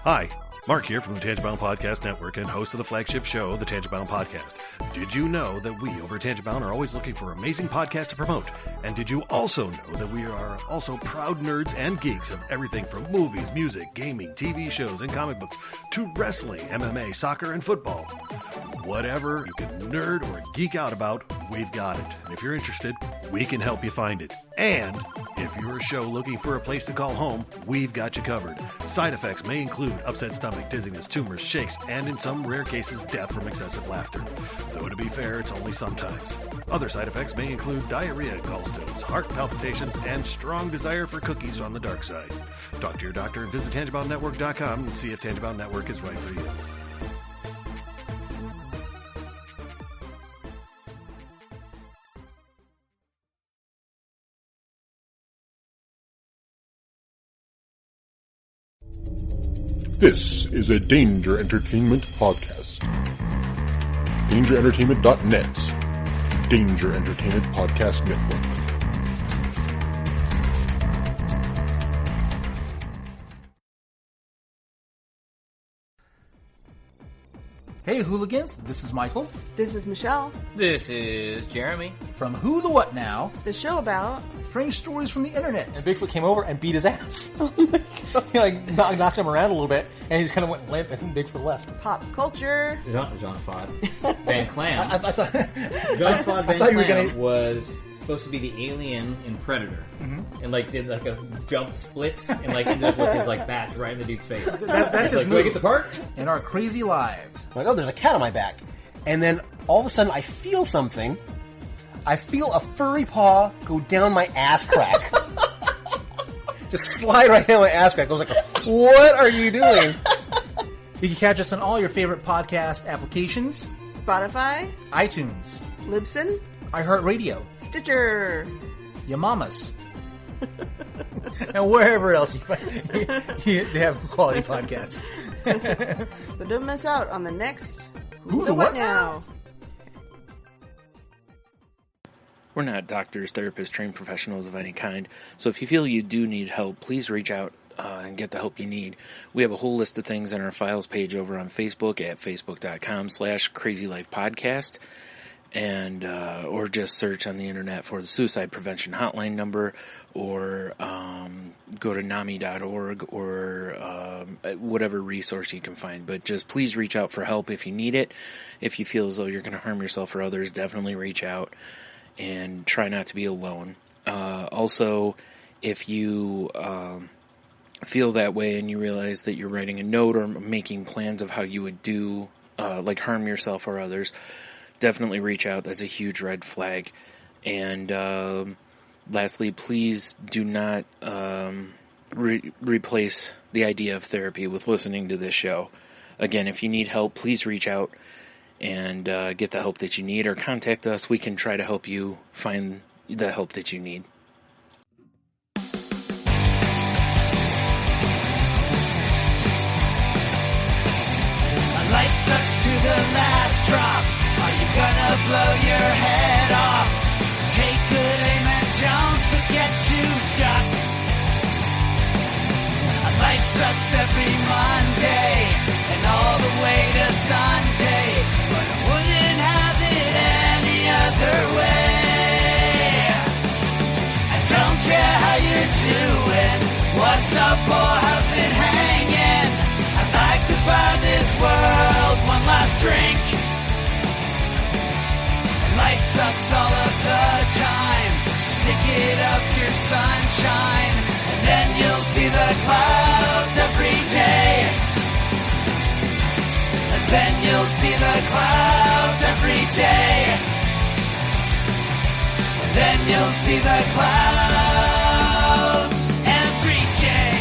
Hi, Mark here from the Tangibound Podcast Network and host of the flagship show, the Tangibound Podcast. Did you know that we over at Tangibound are always looking for amazing podcasts to promote? And did you also know that we are also proud nerds and geeks of everything from movies, music, gaming, TV shows, and comic books to wrestling, MMA, soccer, and football? Whatever you can nerd or geek out about, we've got it. And if you're interested, we can help you find it. And if you're a show looking for a place to call home, we've got you covered. Side effects may include upset stomach, dizziness, tumors, shakes, and in some rare cases, death from excessive laughter. Though to be fair, it's only sometimes. Other side effects may include diarrhea, gallstones, heart palpitations, and strong desire for cookies on the dark side. Talk to your doctor and visit TangiboundNetwork.com and see if Tangibound Network is right for you. This is a Danger Entertainment podcast. DangerEntertainment.net. Danger Entertainment Podcast Network. Hey hooligans, this is Michael. This is Michelle. This is Jeremy. From Who the What Now? The show about strange stories from the internet. And Bigfoot came over and beat his ass. Oh my God. He knocked him around a little bit, and he just kind of went limp, and Bigfoot left. pop culture. Jean-Claude Van Clam. I thought Jean-Claude Van thought you were Clam was supposed to be the alien in Predator. Mm-hmm. And did a jump splits and ended up with his batch right in the dude's face. That's his do I get the part? In our crazy lives. I'm like, oh, there's a cat on my back. And then all of a sudden I feel something. I feel a furry paw go down my ass crack. Just slide right down my ass crack. I was like, what are you doing? You can catch us on all your favorite podcast applications. Spotify. iTunes. Libsyn. iHeartRadio. Stitcher. Your mamas. And wherever else they have quality podcasts. So don't miss out on the next Who the What Now? We're not doctors, therapists, trained professionals of any kind, so if you feel you do need help, please reach out and get the help you need. We have a whole list of things on our files page over on Facebook at facebook.com/crazylifepodcast, and or just search on the internet for the suicide prevention hotline number, or go to NAMI.org or whatever resource you can find. But just please reach out for help if you need it. If you feel as though you're going to harm yourself or others, definitely reach out and try not to be alone. Also, if you feel that way and you realize that you're writing a note or making plans of how you would do, harm yourself or others, definitely reach out. That's a huge red flag. And lastly, please do not replace the idea of therapy with listening to this show. Again, if you need help, please reach out and get the help that you need, or contact us. We can try to help you find the help that you need. Life sucks to the last drop. Are you gonna blow your head off? Take good aim and don't forget to duck. Life sucks every Monday and all the way to Sunday, but I wouldn't have it any other way. I don't care how you're doing, what's up or how's it hanging. I'd like to buy this world one last drink. Life sucks all of the time. Stick it up your sunshine, and then you'll see the clouds every day. And then you'll see the clouds every day. And then you'll see the clouds every day.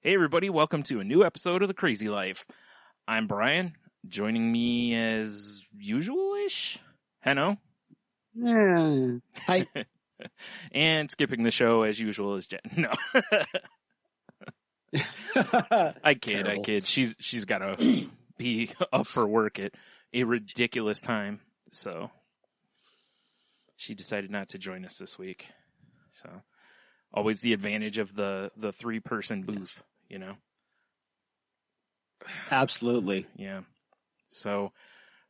Hey everybody, welcome to a new episode of The Crazy Life. I'm Brian, joining me as usual-ish. Hello. Hi. And skipping the show as usual is Jen. No. I kid. Terrible. She's got to be up for work at a ridiculous time. So she decided not to join us this week. So always the advantage of the 3-person booth, you know? Absolutely. Yeah. So,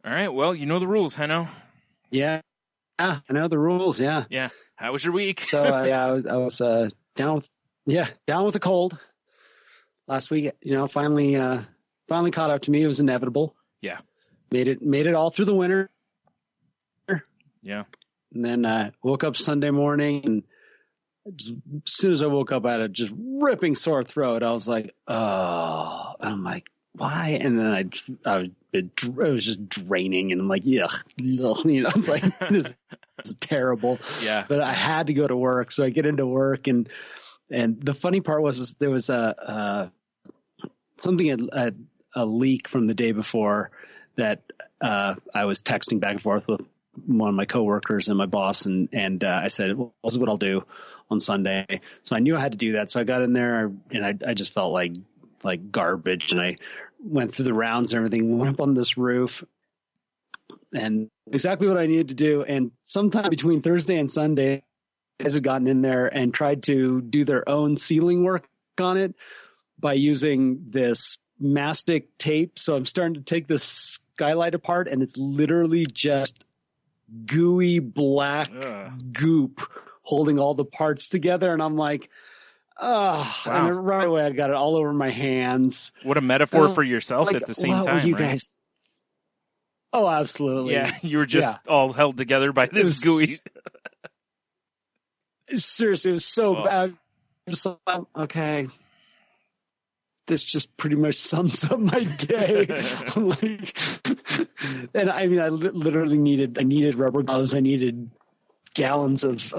all right. Well, you know the rules, Heno. Yeah. I know the rules. Yeah. Yeah. How was your week? So I was down with a cold last week. You know, finally caught up to me. It was inevitable. Yeah. Made it all through the winter. Yeah. And then I woke up Sunday morning, and as soon as I woke up, I had a just ripping sore throat. I was like, oh, and I'm like, why? And then it was just draining, and I'm like, yuck, you know, I was like, this is terrible. Yeah. But I had to go to work, so I get into work, and the funny part was there was a leak from the day before that I was texting back and forth with one of my coworkers and my boss, and I said, well, this is what I'll do on Sunday. So I knew I had to do that. So I got in there, and I just felt like garbage, and I went through the rounds and everything, went up on this roof, and exactly what I needed to do. And sometime between Thursday and Sunday, guys had gotten in there and tried to do their own ceiling work on it by using this mastic tape. So I'm starting to take this skylight apart, and it's literally just gooey black goop holding all the parts together. And I'm like, oh, wow. And right away I got it all over my hands. What a metaphor for yourself at the same time, you right? guys. Oh, absolutely. Yeah, you were just all held together by this gooey. Seriously, it was so bad. I'm just like, okay, this just pretty much sums up my day. And I mean, I literally needed rubber gloves. I needed gallons of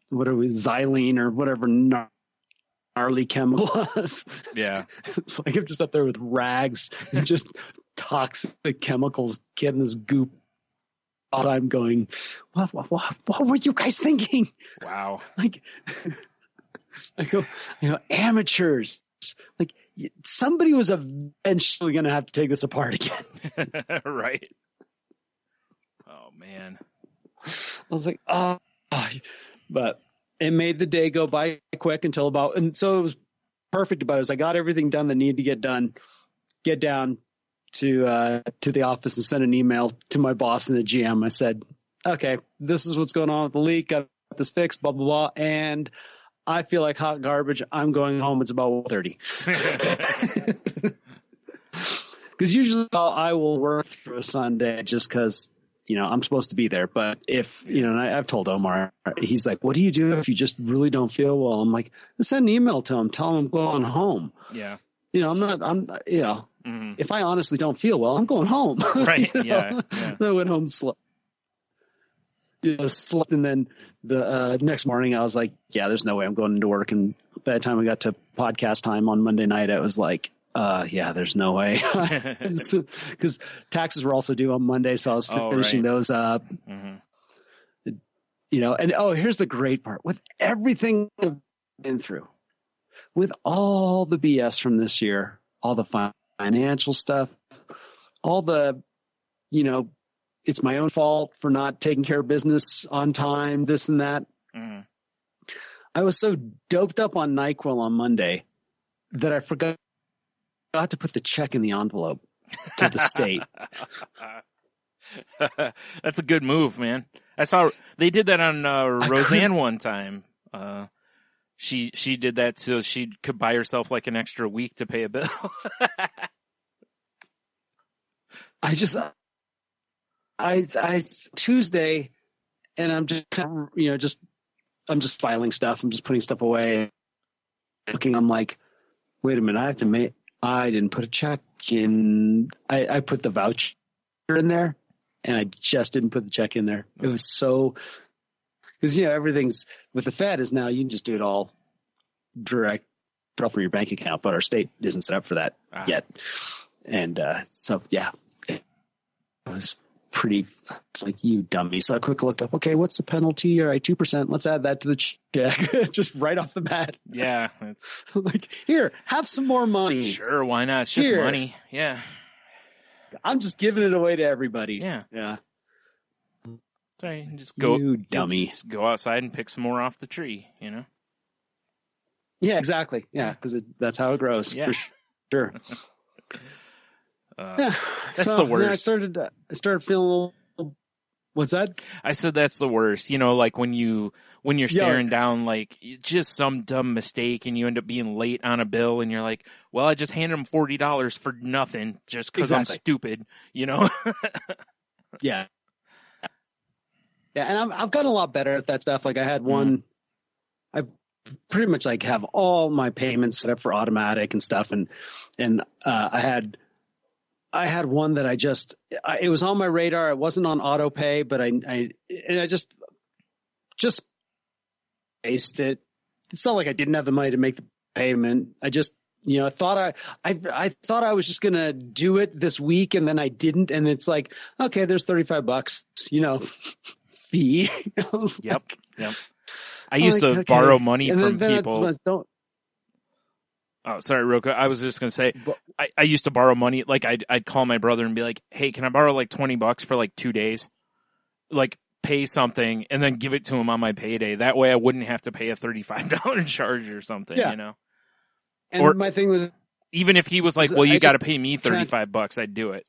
what it was, xylene or whatever gnarly chemical was. Yeah. It's like I'm just up there with rags and just toxic chemicals, getting this goop. I'm going, what were you guys thinking? Wow. Like, I go, amateurs. Like, somebody was eventually going to have to take this apart again. Right. Oh, man. I was like, oh. But it made the day go by quick until about, and so it was perfect about it. As I got everything done that needed to get done, get down to the office and send an email to my boss and the GM. I said, okay, this is what's going on with the leak. Got this fixed, blah, blah, blah. And I feel like hot garbage. I'm going home. It's about 1:30. Because usually I will work through a Sunday just because, I'm supposed to be there. But if, and I've told Omar, he's like, what do you do if you just really don't feel well? I'm like, send an email to him. Tell him I'm going home. Yeah. Mm-hmm. If I honestly don't feel well, I'm going home. Right. Yeah. I went home, slept, and then the next morning I was like, yeah, there's no way I'm going into work. And by the time we got to podcast time on Monday night, I was like, yeah, there's no way. Because taxes were also due on Monday, so I was finishing those up. Mm-hmm. And here's the great part. With everything I've been through, with all the BS from this year, all the financial stuff, all the, it's my own fault for not taking care of business on time, this and that. Mm. I was so doped up on NyQuil on Monday that I forgot to put the check in the envelope to the state. That's a good move, man. I saw they did that on Roseanne one time. She did that so she could buy herself like an extra week to pay a bill. I Tuesday, and I'm just kind of, I'm just filing stuff. I'm just putting stuff away. Looking, I'm like, wait a minute, I didn't put a check in. I put the voucher in there, and I just didn't put the check in there. It was so, because, everything's with the Fed is now you can just do it all direct from your bank account, but our state isn't set up for that yet. And so, yeah, it was pretty, it's like, you dummy. So I quickly looked up, okay, what's the penalty? All right, 2%. Let's add that to the check. Just right off the bat. Yeah. Like, here, have some more money. Sure, why not? It's just Here. money. Yeah. I'm just giving it away to everybody. Yeah. Yeah. Sorry, just go. You dummy. Just go outside and pick some more off the tree, you know? Yeah, exactly. Yeah, because that's how it grows. Yeah. For sure. That's So, the worst. I started feeling a little. What's that? I said that's the worst. You know, like when you're staring down like just some dumb mistake and you end up being late on a bill and you're like, well, I just handed him $40 for nothing just because I'm stupid, you know? Yeah. Yeah, and I've gotten a lot better at that stuff. Like I had one, I pretty much like have all my payments set up for automatic and stuff, and I had one that it was on my radar. It wasn't on auto pay, but I just faced it. It's not like I didn't have the money to make the payment. I just, I thought I thought I was just going to do it this week, and then I didn't. And it's like, okay, there's $35, fee. I was Yep. I used to borrow money from people. Oh, sorry, real quick. I was just going to say, I used to borrow money. Like, I'd call my brother and be like, hey, can I borrow like $20 for like 2 days? Like, pay something and then give it to him on my payday. That way I wouldn't have to pay a $35 charge or something, you know? And or my thing was, even if he was like, well, you got to pay me $35, I'd do it.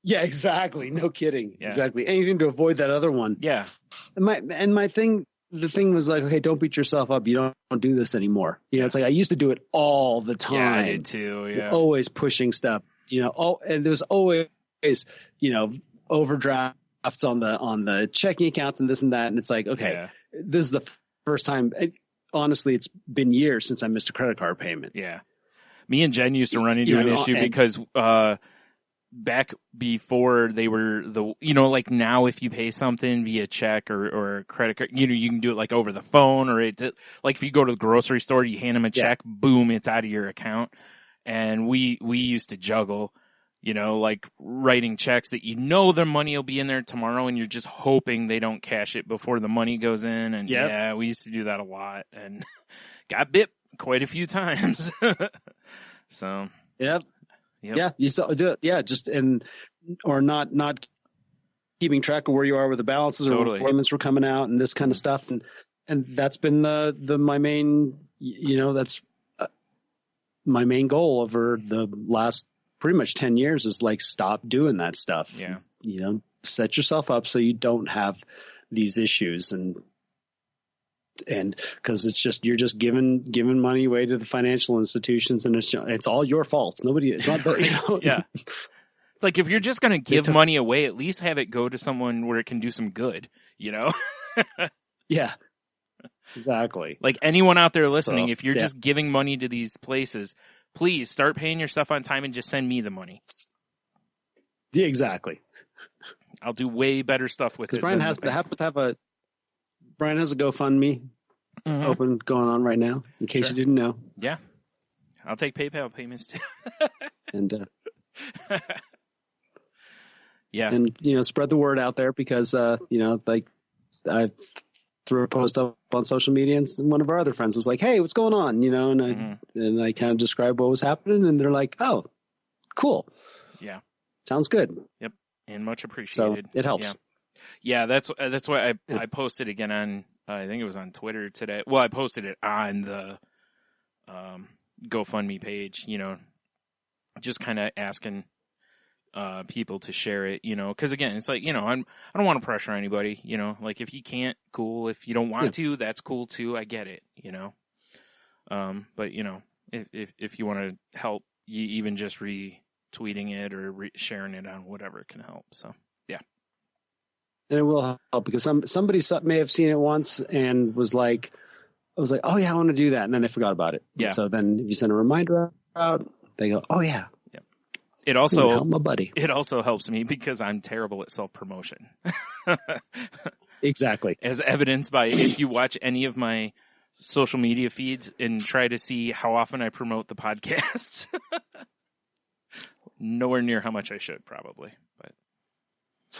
Yeah, exactly. No kidding. Yeah. Exactly. Anything to avoid that other one. Yeah. And the thing was like, okay, don't beat yourself up. You don't do this anymore. It's like I used to do it all the time. Yeah, I did too. Yeah. Always pushing stuff. And there was always, overdrafts on the checking accounts and this and that. And it's like, okay, this is the first time. Honestly, it's been years since I missed a credit card payment. Yeah. Me and Jen used to run into an issue because back before they were like now if you pay something via check or credit card, you can do it like over the phone or like if you go to the grocery store, you hand them a check, boom, it's out of your account. And we used to juggle, like writing checks that their money will be in there tomorrow and you're just hoping they don't cash it before the money goes in. And yeah, we used to do that a lot and got bit quite a few times. So, Yep. Yeah, you still do it. Yeah, or not keeping track of where you are with the balances or what payments were coming out and this kind of stuff. And that's been my main, that's my main goal over the last pretty much 10 years is like, stop doing that stuff. Yeah. Set yourself up so you don't have these issues and because it's just you're just giving money away to the financial institutions and it's all your fault. It's not that, Yeah. It's like if you're just going to give money away, at least have it go to someone where it can do some good, Yeah. Exactly. Like anyone out there listening, if you're just giving money to these places, please start paying your stuff on time and just send me the money. Yeah, exactly. I'll do way better stuff with it. Brian has a GoFundMe open going on right now, in case you didn't know. Yeah. I'll take PayPal payments too. And yeah. And spread the word out there because like I threw a post up on social media and one of our other friends was like, hey, what's going on? And I kind of described what was happening and they're like, oh, cool. Yeah. Sounds good. Yep. And much appreciated. So it helps. Yeah, that's why I posted again on I think it was on Twitter today. Well, I posted it on the GoFundMe page, just kind of asking people to share it, because again, it's like, I don't want to pressure anybody, like if you can't, cool. If you don't want to, that's cool too. I get it, but if you want to help, you even just retweeting it or sharing it on whatever can help. So yeah. And it will help because somebody may have seen it once and was like, oh yeah, I want to do that. And then they forgot about it. Yeah. And so then if you send a reminder out, they go, oh yeah. It also help my buddy. It also helps me because I'm terrible at self-promotion. Exactly. As evidenced by if you watch any of my social media feeds and try to see how often I promote the podcasts. Nowhere near how much I should probably, but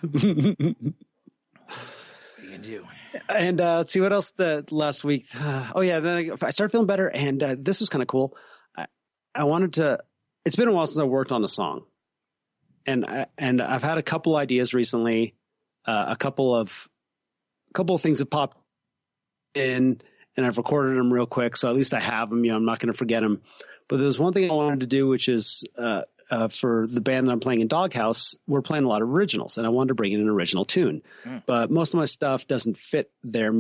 What are you gonna do? And let's see what else the last week. Then I started feeling better, and this was kind of cool. I wanted to. It's been a while since I worked on a song, and I've had a couple ideas recently. A couple of things have popped in, and I've recorded them real quick, so at least I have them. I'm not going to forget them. But there's one thing I wanted to do, which is for the band that I'm playing in Doghouse, we're playing a lot of originals, and I wanted to bring in an original tune. But most of my stuff doesn't fit their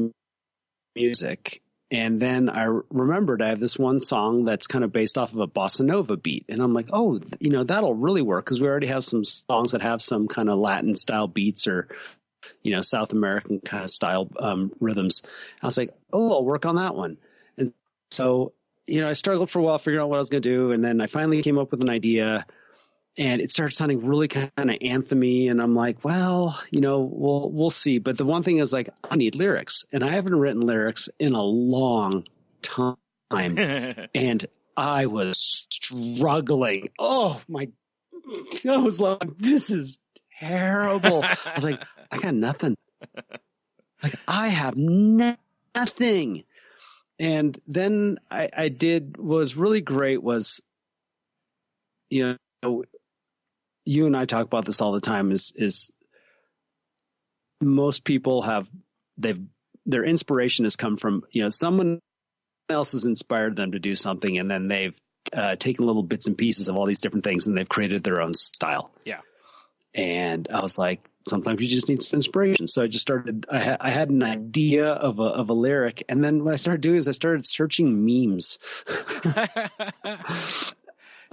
music. And then I remembered I have this one song that's kind of based off of a bossa nova beat. And I'm like, oh, that'll really work because we already have some songs that have some kind of Latin style beats or, South American kind of style rhythms. I was like, oh, I'll work on that one. And so, I struggled for a while figuring out what I was going to do. And then I finally came up with an idea. And it started sounding really kind of anthem-y, and I'm like, well, we'll see. But the one thing is, like, I need lyrics, and I haven't written lyrics in a long time, and I was struggling. Oh, I was like, this is terrible. I was like, I got nothing. Like, I have nothing. And then I did what was really great was, you and I talk about this all the time is most people their inspiration has come from, someone else has inspired them to do something, and then they've taken little bits and pieces of all these different things and they've created their own style. Yeah. And I was like, sometimes you just need some inspiration. So I just started, I had an idea of a lyric. And then what I started doing is I started searching memes.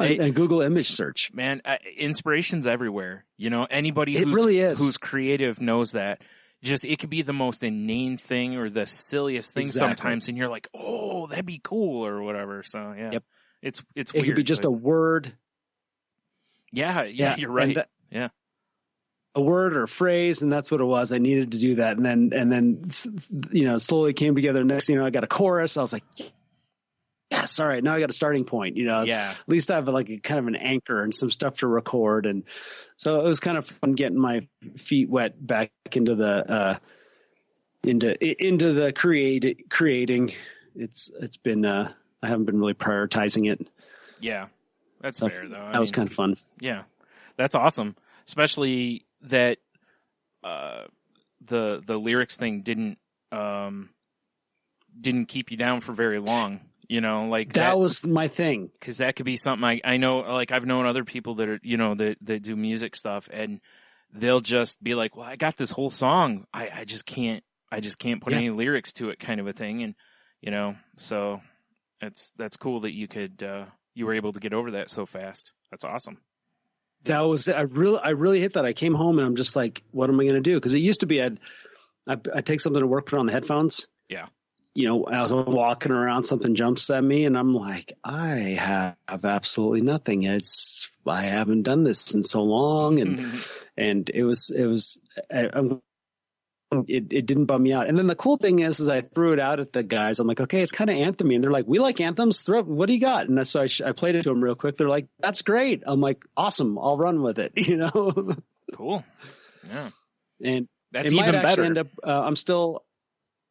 And Google image search. Man, inspiration's everywhere. Anybody really is. Who's creative knows that. Just it could be the most inane thing or the silliest thing sometimes, and you're like, "Oh, that'd be cool" or whatever. So yeah, yep. It's it weird. Could be just a word. Yeah, you're right. Yeah, a word or a phrase, and that's what it was. I needed to do that, and then slowly came together. Next thing I got a chorus. I was like, yes, all right, now I got a starting point, Yeah. At least I have like a kind of an anchor and some stuff to record. And so it was kind of fun getting my feet wet back into the creating. It's been, I haven't been really prioritizing it. Yeah. That's fair though. That was kind of fun. Yeah. That's awesome. Especially that, the lyrics thing didn't keep you down for very long. Like that was my thing. Because that could be something I know. Like I've known other people that are that do music stuff, and they'll just be like, "Well, I got this whole song. I just can't put any lyrics to it," kind of a thing. And so that's cool that you were able to get over that so fast. That's awesome. That was I really hit that. I came home and I'm just like, what am I going to do? Because it used to be I'd take something to work, put on the headphones. Yeah. I was walking around, something jumps at me, and I'm like, I have absolutely nothing. I haven't done this in so long, and it didn't bum me out. And then the cool thing is I threw it out at the guys. I'm like, okay, it's kind of anthem-y, and they're like, we like anthems. What do you got? And so I played it to them real quick. They're like, that's great. I'm like, awesome. I'll run with it. Cool. Yeah. And that's it might even actually better. end up. I'm still.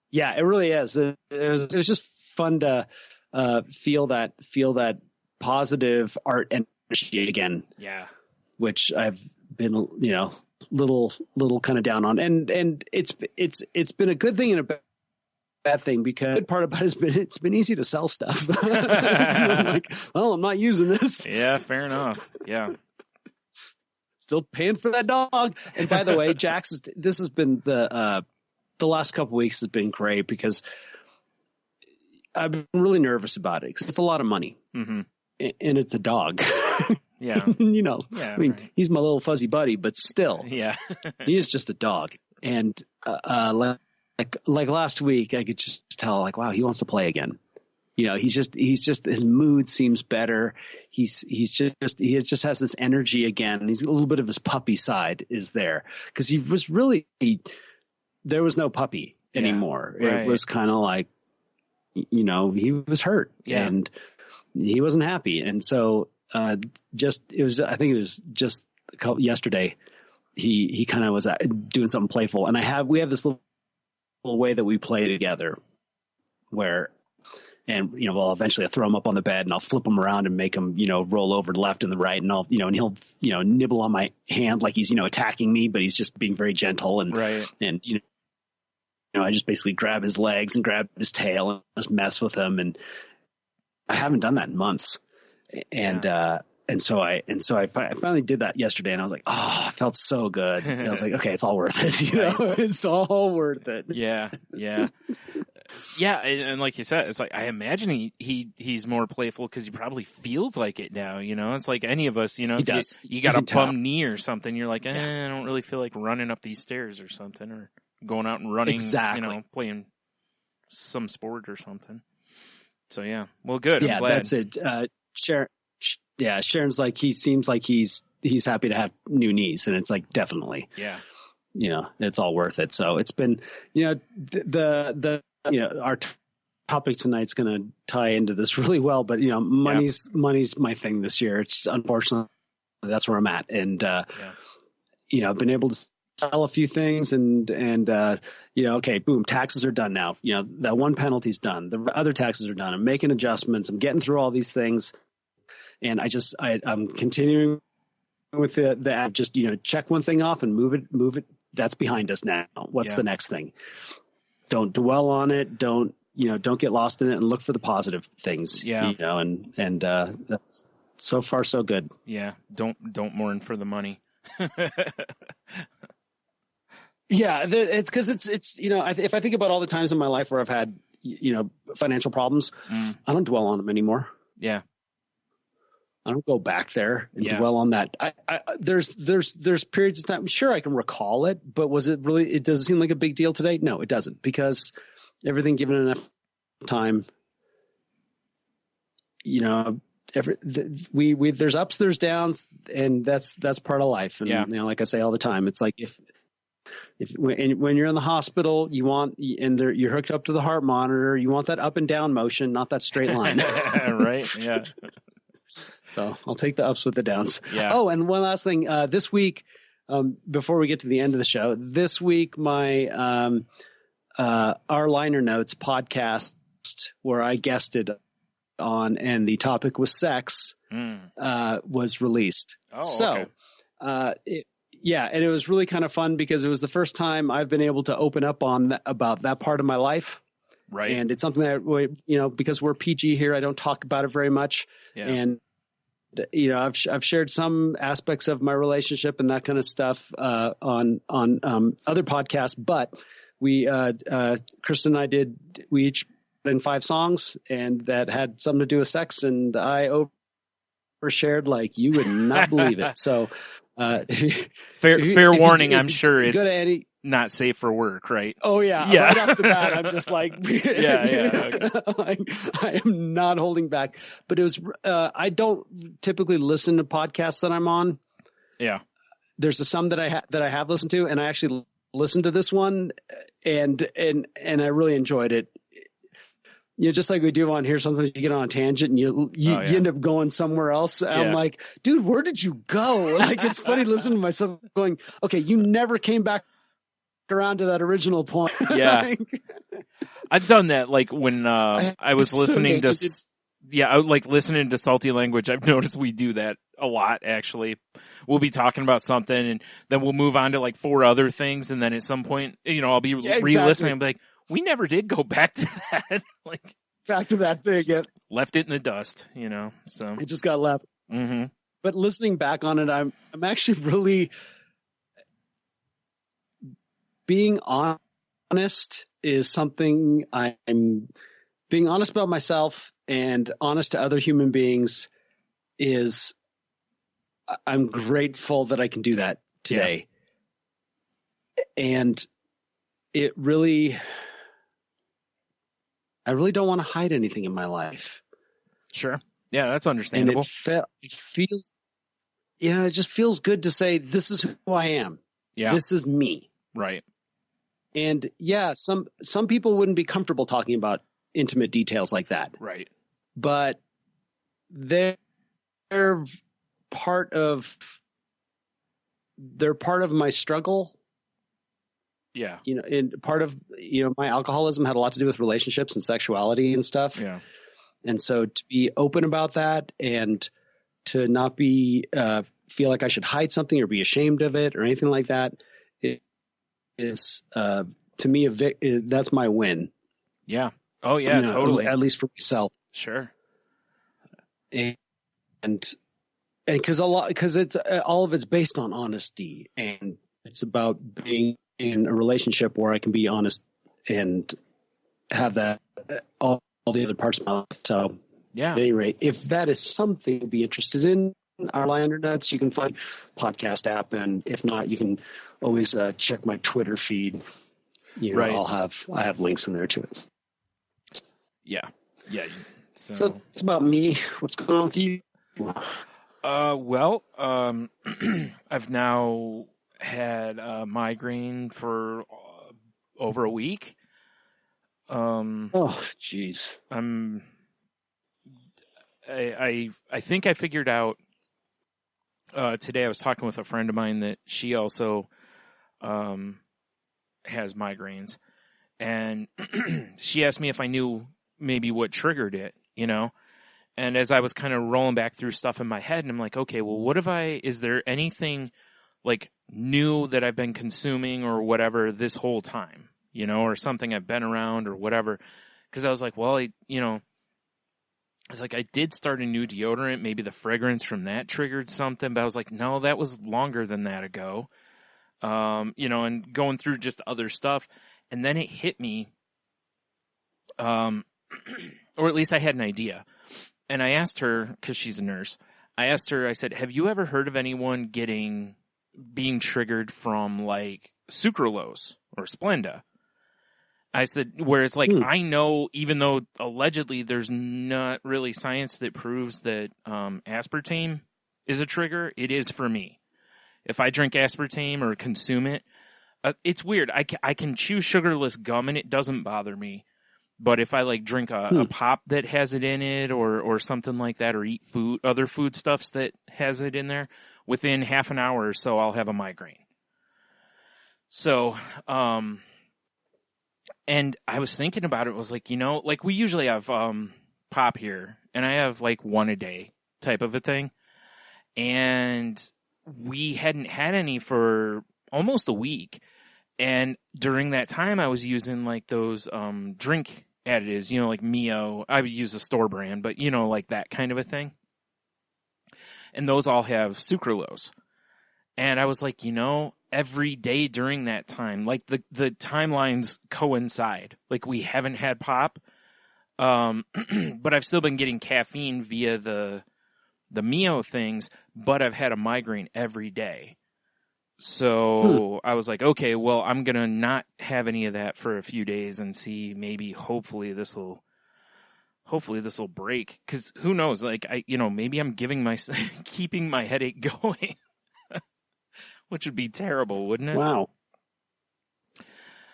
Yeah, it really is. It was just fun to feel that positive art energy again. Yeah, which I've been little kind of down on, and it's been a good thing and a bad thing because the good part about it's been easy to sell stuff. So I'm like, well, I'm not using this. Yeah, fair enough. Yeah. Still paying for that dog. And by the way, this has been the last couple of weeks has been great because I've been really nervous about it because it's a lot of money, and it's a dog. Yeah, Yeah, I mean, right. He's my little fuzzy buddy, but still, yeah, he is just a dog. And like last week, I could just tell, like, wow, he wants to play again. He's just his mood seems better. He just has this energy again. He's a little bit of his puppy side is there because he was really. There was no puppy anymore. Right. It was kind of like, he was hurt and he wasn't happy. And so, I think it was just yesterday, he kind of was doing something playful. And we have this little way that we play together where, and, you know, well, eventually I throw him up on the bed and I'll flip him around and make him, you know, roll over to the left and the right. And I'll, you know, and he'll, you know, nibble on my hand like he's, you know, attacking me, but he's just being very gentle. And, and, you know, I just basically grab his legs and grab his tail and just mess with him. And I haven't done that in months. And so I finally did that yesterday, and I was like, oh, it felt so good. And I was like, okay, it's all worth it. You know, it's all worth it. Yeah. Yeah, and like you said, it's like I imagine he's more playful because he probably feels like it now. You know, it's like any of us. You know, he does. You got a bum knee or something. You're like, I don't really feel like running up these stairs or something, or going out and running. Exactly. You know, playing some sport or something. So yeah, well, good. Yeah, I'm glad. That's it. Sharon's like, he seems like he's happy to have new knees, and it's like, definitely. Yeah. You know, it's all worth it. So it's been, you know, the you know, our topic tonight's going to tie into this really well, but you know, money's my thing this year. It's unfortunately that's where I'm at. And, you know, I've been able to sell a few things and, you know, okay, boom, taxes are done now. You know, that one penalty's done. The other taxes are done. I'm making adjustments. I'm getting through all these things. And I'm continuing with the just, you know, check one thing off and move it. That's behind us now. What's the next thing? Don't dwell on it. Don't get lost in it, and look for the positive things. Yeah. You know, and that's so far so good. Yeah. Don't mourn for the money. Yeah. It's cause it's, you know, if I think about all the times in my life where I've had, you know, financial problems, I don't dwell on them anymore. Yeah. I don't go back there and dwell on that. There's periods of time. Sure, I can recall it, but was it really? It doesn't seem like a big deal today. No, it doesn't, because everything given enough time, you know, there's ups, there's downs, and that's part of life. And you know, like I say all the time, it's like if when you're in the hospital, you're hooked up to the heart monitor, you want that up and down motion, not that straight line. Right? Yeah. So I'll take the ups with the downs. Yeah. Oh, and one last thing. This week, before we get to the end of the show, this week my our Liner Notes podcast, where I guested on, and the topic was sex, was released. Oh, so, okay. And it was really kind of fun because it was the first time I've been able to open up about that part of my life. Right. And it's something that, you know, because we're PG here, I don't talk about it very much. Yeah. And, you know, I've shared some aspects of my relationship and that kind of stuff on other podcasts, but Kristen and I we each put in 5 songs, and that had something to do with sex, and I overshared like you would not believe it. So, fair warning, I'm sure it's good, Andy. Not safe for work, right? Oh yeah. Right off the bat, I'm just like, Okay. I am not holding back. But it was, I don't typically listen to podcasts that I'm on. Yeah. There's some that I have listened to, and I actually listened to this one, and I really enjoyed it. You know, just like we do on here, sometimes you get on a tangent and you end up going somewhere else. Yeah. I'm like, dude, where did you go? Like, it's funny listening to myself going, okay, you never came back around to that original point. Yeah. I've done that. Like when I was listening to, listening to Salty Language, I've noticed we do that a lot, actually. We'll be talking about something, and then we'll move on to like 4 other things, and then at some point, you know, I'll be re-listening. I'm like, we never did go back to that. Like, back to that thing. Yeah. Left it in the dust, you know, so. It just got left. Mm-hmm. But listening back on it, I'm actually really being honest is something I'm being honest about myself and honest to other human beings is I'm grateful that I can do that today. Yeah. And it really, I really don't want to hide anything in my life. Sure. Yeah, that's understandable. And it feels, you know, it just feels good to say, this is who I am. Yeah. This is me. Right. And yeah, some people wouldn't be comfortable talking about intimate details like that. Right. But they're part of they're part of my struggle. Yeah. And part of, my alcoholism had a lot to do with relationships and sexuality and stuff. Yeah. And so to be open about that and to not be, feel like I should hide something or be ashamed of it or anything like that is, to me, that's my win. Yeah. Oh yeah, totally. At least for myself. Sure. And because it's all of it's based on honesty, and it's about being in a relationship where I can be honest and have that all the other parts of my life. So yeah. At any rate, if that is something to be interested in, our Liner Nuts, you can find podcast app, and if not, you can always check my Twitter feed. Right. I have links in there to it. Yeah. Yeah. So it's about me. What's going on with you? Well, I've now had a migraine for over a week. Oh, jeez. I think I figured out today. I was talking with a friend of mine that she also has migraines, and she asked me if I knew maybe what triggered it, And as I was kind of rolling back through stuff in my head, and I'm like, okay, well, is there anything like new that I've been consuming or whatever this whole time, or something I've been around or whatever? Because I was like, well, I did start a new deodorant. Maybe the fragrance from that triggered something, but I was like, no, that was longer than that ago. And going through just other stuff. And then it hit me, or at least I had an idea. And I asked her, because she's a nurse, I said, have you ever heard of anyone being triggered from like sucralose or Splenda? I said, whereas like I know, even though allegedly there's not really science that proves that aspartame is a trigger, it is for me. If I drink aspartame or consume it, it's weird. I can chew sugarless gum and it doesn't bother me. But if I like drink a pop that has it in it or something like that, or eat other foodstuffs that has it in there, within half an hour or so, I'll have a migraine. So, and I was thinking about it. Was like, like we usually have pop here, and I have like one a day type of a thing. And we hadn't had any for almost a week. And during that time, I was using like those drink additives, like Mio. I would use a store brand, but like that kind of a thing. And those all have sucralose. And I was like, every day during that time, like the timelines coincide. Like we haven't had pop, but I've still been getting caffeine via the Mio things, but I've had a migraine every day. So I was like, okay, well, I'm going to not have any of that for a few days and see, hopefully this will break. Cause who knows? Like maybe I'm keeping my headache going, which would be terrible, wouldn't it? Wow.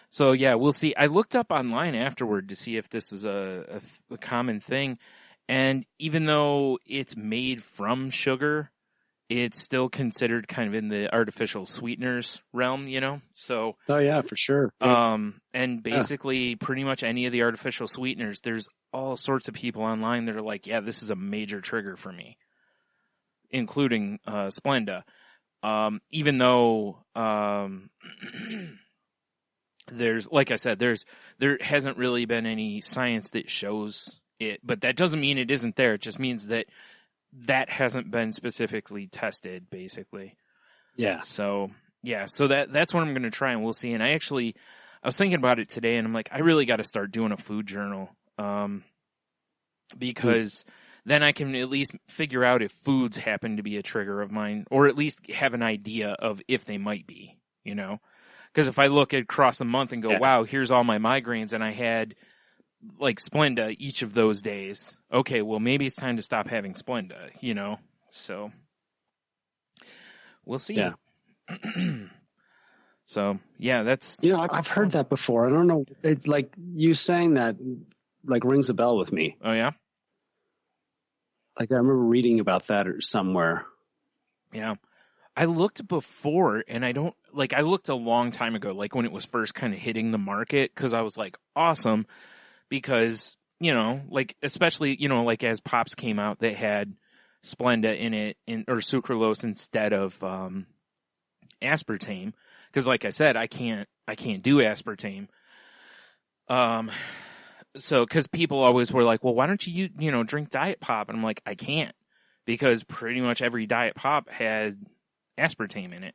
So yeah, we'll see. I looked up online afterward to see if this is a common thing. And even though it's made from sugar, it's still considered kind of in the artificial sweeteners realm, So, oh yeah, for sure. And basically pretty much any of the artificial sweeteners, there's all sorts of people online that are like, yeah, this is a major trigger for me, including, Splenda. Even though, there's, like I said, there hasn't really been any science that shows it, but that doesn't mean it isn't there. It just means that hasn't been specifically tested, basically. Yeah. So that's what I'm going to try, and we'll see. And I was thinking about it today, and I'm like, I really got to start doing a food journal, because then I can at least figure out if foods happen to be a trigger of mine, or at least have an idea of if they might be, Because if I look across a month and go, wow, here's all my migraines, and I had like Splenda each of those days. Okay, well, maybe it's time to stop having Splenda, So we'll see. Yeah. So yeah, that's I've heard that before. I don't know. It, like you saying that, like rings a bell with me. Oh yeah. Like I remember reading about that somewhere. Yeah. I looked before, and I looked a long time ago, like when it was first kind of hitting the market, because I was like, awesome, because, like, especially, like as Pops came out, they had Splenda in it, or sucralose instead of aspartame, because like I said, I can't do aspartame. So, because people always were like, well, why don't you drink Diet Pop? And I'm like, I can't, because pretty much every Diet Pop had aspartame in it.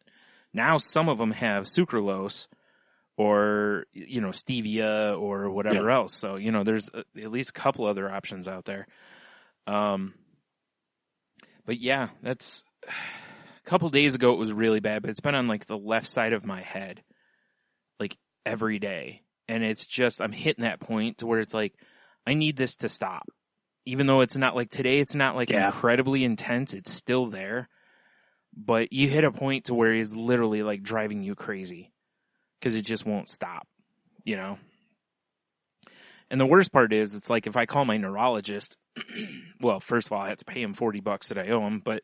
Now some of them have sucralose or, stevia or whatever else. So, there's at least a couple other options out there. But yeah, that's a couple days ago. It was really bad, but it's been on like the left side of my head, like every day. And it's just, I'm hitting that point to where it's like, I need this to stop. Even though it's not like today, it's not like incredibly intense. It's still there. But you hit a point to where it's literally like driving you crazy because it just won't stop, And the worst part is, it's like if I call my neurologist, well, first of all, I have to pay him $40 that I owe him. But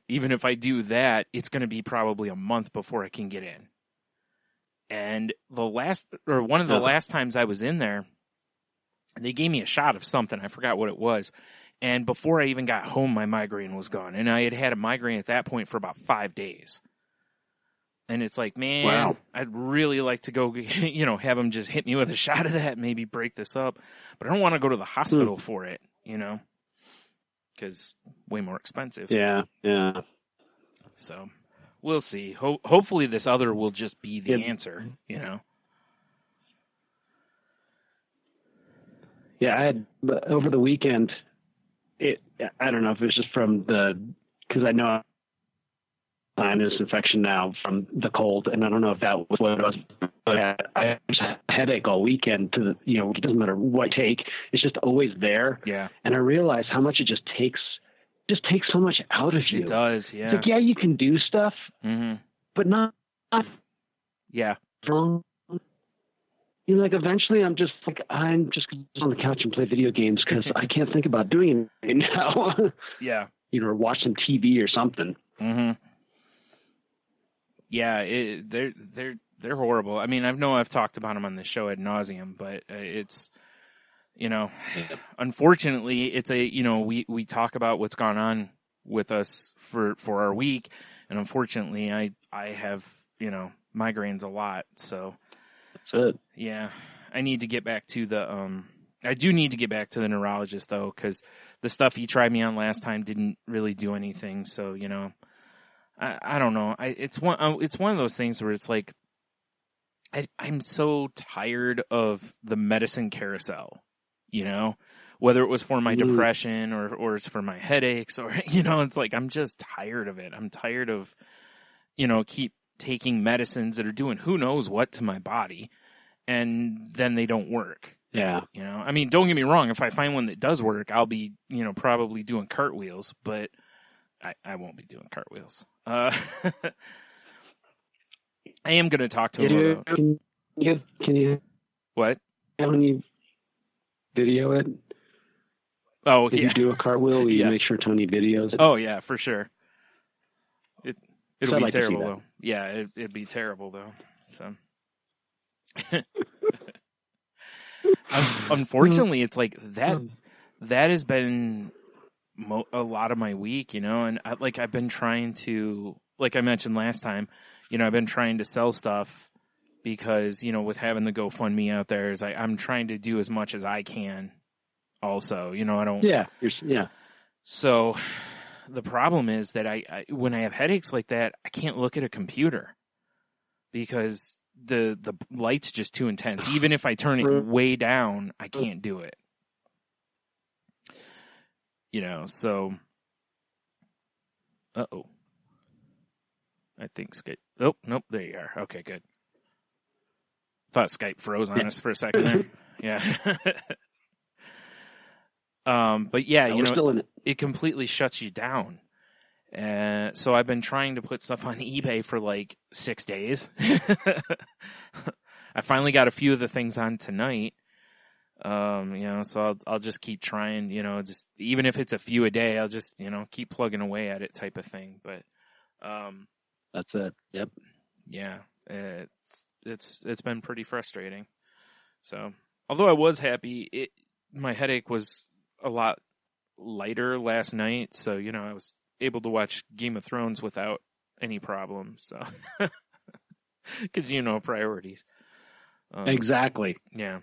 even if I do that, it's going to be probably a month before I can get in. And one of the last times I was in there, they gave me a shot of something. I forgot what it was. And before I even got home, my migraine was gone. And I had a migraine at that point for about 5 days. And it's like, man, wow. I'd really like to go, have them just hit me with a shot of that, maybe break this up. But I don't want to go to the hospital for it, because way more expensive. Yeah. So we'll see. Hopefully this other will just be the answer, Yeah, I had over the weekend. I don't know if it was just because I know sinus infection now from the cold, and I don't know if that was what it was, but I just had a headache all weekend. It doesn't matter what I take, it's just always there. Yeah, and I realized how much it just takes so much out of you. It does, yeah. Like, yeah, you can do stuff, but not. Yeah. Wrong. Like eventually I'm just on the couch and play video games because I can't think about doing anything now. Yeah. Or watch some TV or something. Mm-hmm. Yeah, they're horrible. I mean, I've talked about them on the show ad nauseum, but it's, unfortunately it's we talk about what's gone on with us for our week. And unfortunately I have, migraines a lot. So that's it. Yeah. I need to get back to I do need to get back to the neurologist though, because the stuff he tried me on last time didn't really do anything. So, I don't know. It's one of those things where it's like, I'm so tired of the medicine carousel, whether it was for my depression or it's for my headaches or, it's like, I'm just tired of it. I'm tired of, keep taking medicines that are doing who knows what to my body, and then they don't work. Yeah. I mean, don't get me wrong. If I find one that does work, I'll be, probably doing cartwheels, but I won't be doing cartwheels. I am going to talk to him about. Can you? What? When you video it? Oh, if yeah. you do a cartwheel, will you make sure Tony videos it? Oh, yeah, for sure. It'll be like terrible, though. Yeah, it'd be terrible, though. So, unfortunately, it's like that. That has been a lot of my week, and I've been trying to, like I mentioned last time, I've been trying to sell stuff because, with having the GoFundMe out there, I'm trying to do as much as I can. Also, I don't. Yeah. So the problem is that I when I have headaches like that, I can't look at a computer because the light's just too intense. Even if I turn it way down, I can't do it. So. Uh-oh. I think Skype. Oh, nope. There you are. Okay, good. Thought Skype froze on us for a second there. Yeah. But yeah, it completely shuts you down. So I've been trying to put stuff on eBay for like 6 days. I finally got a few of the things on tonight. So I'll just keep trying, just even if it's a few a day, I'll just, keep plugging away at it type of thing. But, That's it. Yep. Yeah, it's been pretty frustrating. So, although I was happy, my headache was a lot lighter last night. So, I was able to watch Game of Thrones without any problems. So, because priorities. Exactly. Yeah.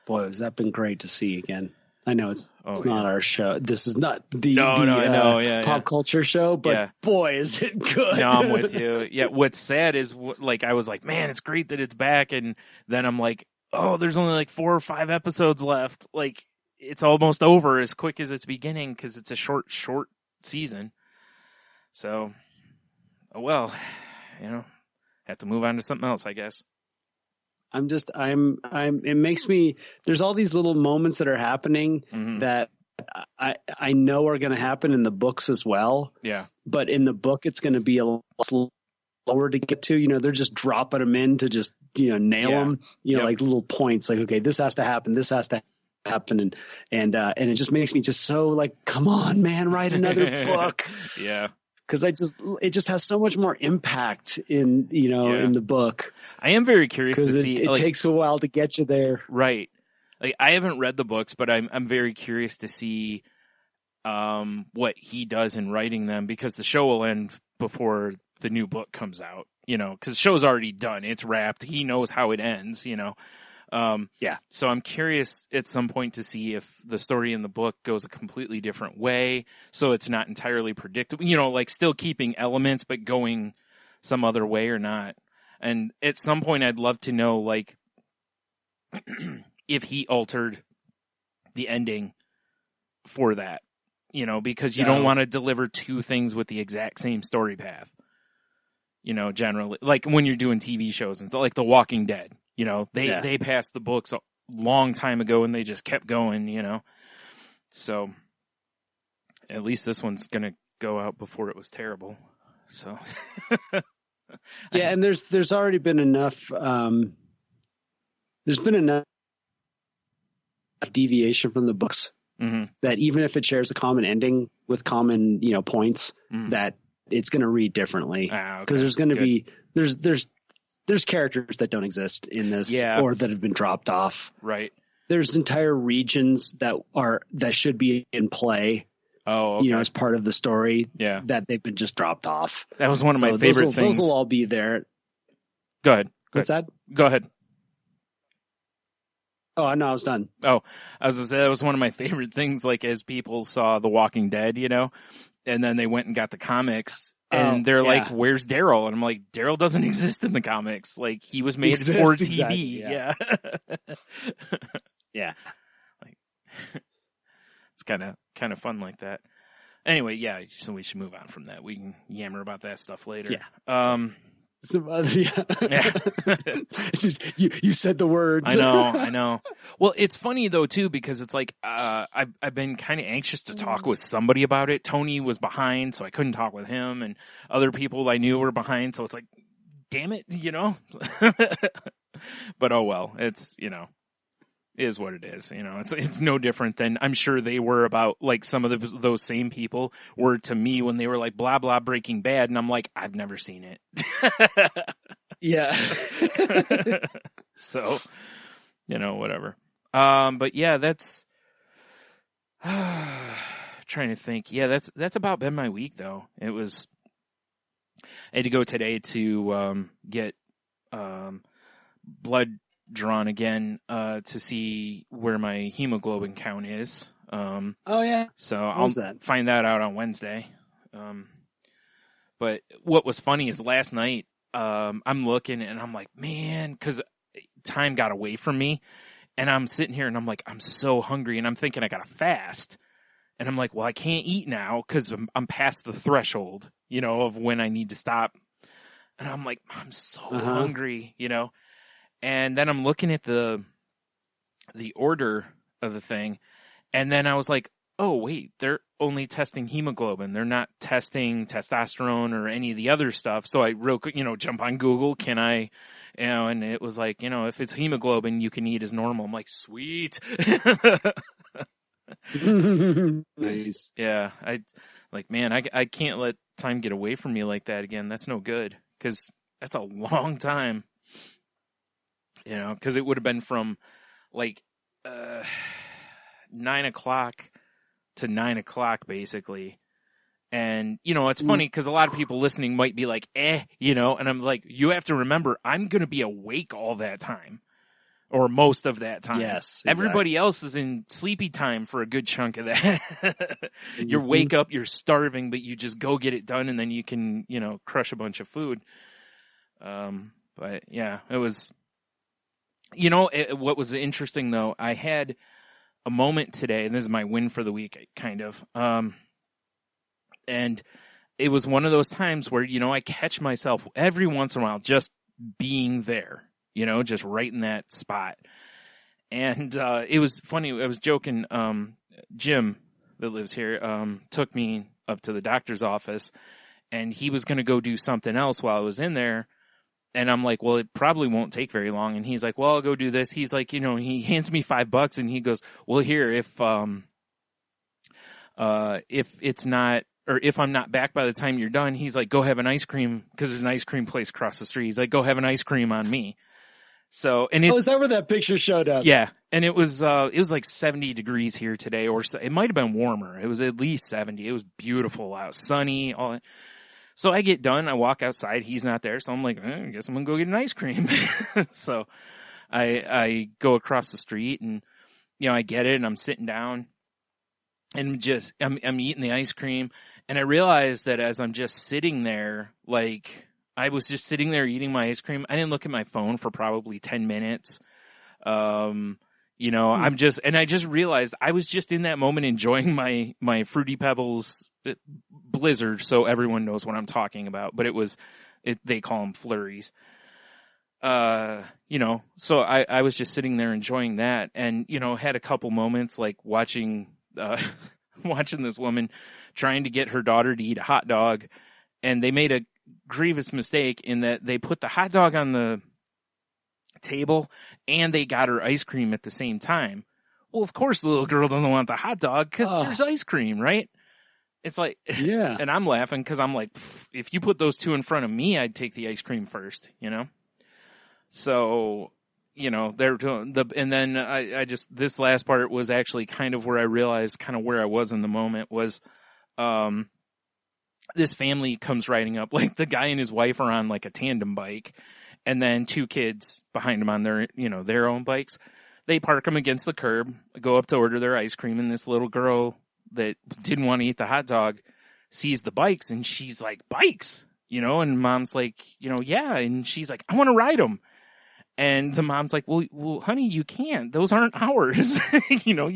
Boy, has that been great to see again. I know it's not our show. This is not the pop culture show, but boy, is it good. No, I'm with you. Yeah, what's sad is, I was like, man, it's great that it's back. And then I'm like, oh, there's only 4 or 5 episodes left. It's almost over as quick as it's beginning because it's a short season. So, have to move on to something else, I guess. It makes me, there's all these little moments that are happening that I know are going to happen in the books as well. Yeah. But in the book, it's going to be a little slower to get to, they're just dropping them in to just, nail them, like little points, okay, this has to happen. This has to happen. And it just makes me just so come on, man, write another book. Yeah. Because it just has so much more impact in the book. I am very curious to see. It takes a while to get you there, right? I haven't read the books, but I'm very curious to see what he does in writing them, because the show will end before the new book comes out. Because the show's already done, it's wrapped. He knows how it ends. So I'm curious at some point to see if the story in the book goes a completely different way, so it's not entirely predictable, still keeping elements but going some other way or not. And at some point I'd love to know if he altered the ending for that, because you don't want to deliver 2 things with the exact same story path, generally, when you're doing TV shows and stuff, like The Walking Dead. They passed the books a long time ago and they just kept going, So at least this one's going to go out before it was terrible. So yeah, and there's already been enough there's been enough deviation from the books that even if it shares a common ending with common, points, that it's going to read differently, because there's going to be there's characters that don't exist in this, or that have been dropped off. Right. There's entire regions that should be in play. Oh, okay. As part of the story. Yeah. That they've been just dropped off. That was one of my favorite things. Those will all be there. Go ahead. What's that? Go ahead. Oh, no, I was done. Oh, I was going to say, that was one of my favorite things, as people saw The Walking Dead, and then they went and got the comics. And they're like, where's Daryl? And I'm like, Daryl doesn't exist in the comics. He was made for TV. Exactly, yeah. Yeah. It's kind of fun like that. Anyway, yeah, so we should move on from that. We can yammer about that stuff later. Yeah. Some other, It's just, you said the words. I know. Well, it's funny though too, because it's I've been kind of anxious to talk with somebody about it. Tony was behind, so I couldn't talk with him, and other people I knew were behind, so it's damn it, But oh well, it's is what it is. It's no different than I'm sure they were about some of those same people were to me when they were blah blah Breaking Bad, and I'm like, I've never seen it. Yeah. So, whatever. But yeah, that's trying to think. Yeah, that's about been my week though. It was, I had to go today to get blood drawn again to see where my hemoglobin count is. Oh yeah. So I'll find that out on Wednesday. But what was funny is last night I'm looking and I'm like, man, because time got away from me, and I'm sitting here and I'm like, I'm so hungry, and I'm thinking I gotta fast, and I'm like, well, I can't eat now because I'm past the threshold, of when I need to stop, and I'm like, I'm so hungry, And then I'm looking at the order of the thing, and then I was like, oh, wait, they're only testing hemoglobin. They're not testing testosterone or any of the other stuff. So I jump on Google, can I, and it was like, if it's hemoglobin, you can eat as normal. I'm like, sweet. Nice. Yeah. I can't let time get away from me like that again. That's no good, because that's a long time. You know, because it would have been from like 9 o'clock to 9 o'clock, basically. And, you know, it's funny because a lot of people listening might be like, you know, and I'm like, you have to remember, I'm going to be awake all that time, or most of that time. Yes. Everybody else is in sleepy time for a good chunk of that. You wake up, you're starving, but you just go get it done, and then you can, you know, crush a bunch of food. But yeah, it was, you know, what was interesting though, I had a moment today, and this is my win for the week, kind of, and it was one of those times where, you know, I catch myself every once in a while just being there, you know, just right in that spot. And it was funny. I was joking. Jim, that lives here, took me up to the doctor's office, and he was going to go do something else while I was in there. And I'm like, well, it probably won't take very long. And he's like, well, I'll go do this. He's like, you know, he hands me $5 and he goes, well, here, if it's not, or if I'm not back by the time you're done, he's like, go have an ice cream, because there's an ice cream place across the street. He's like, go have an ice cream on me. So, and is that where that picture showed up? Yeah. And it was like 70 degrees here today, or it might have been warmer. It was at least 70. It was beautiful out, sunny, all that. So I get done, I walk outside, he's not there, so I'm like, I guess I'm gonna go get an ice cream. So I go across the street, and, you know, I get it, and I'm sitting down, and just, I'm eating the ice cream, and I realized that as I'm just sitting there, like, I was just sitting there eating my ice cream, I didn't look at my phone for probably 10 minutes. You know, I just realized I was just in that moment enjoying my Fruity Pebbles Blizzard, so everyone knows what I'm talking about, but they call them flurries. You know, so I was just sitting there enjoying that, and, you know, had a couple moments like watching this woman trying to get her daughter to eat a hot dog, and they made a grievous mistake in that they put the hot dog on the table and they got her ice cream at the same time. Well, of course the little girl doesn't want the hot dog because there's ice cream, right? It's like, yeah. And I'm laughing because I'm like, if you put those two in front of me, I'd take the ice cream first, you know? So, you know, and then I just, this last part was actually kind of where I realized kind of where I was in the moment was, this family comes riding up, like the guy and his wife are on like a tandem bike, and then two kids behind them on their, you know, their own bikes. They park them against the curb, go up to order their ice cream, and this little girl that didn't want to eat the hot dog sees the bikes, and she's like, bikes, you know, and mom's like, you know, yeah, and she's like, I want to ride them. And the mom's like, well, honey, you can't. Those aren't ours. You know,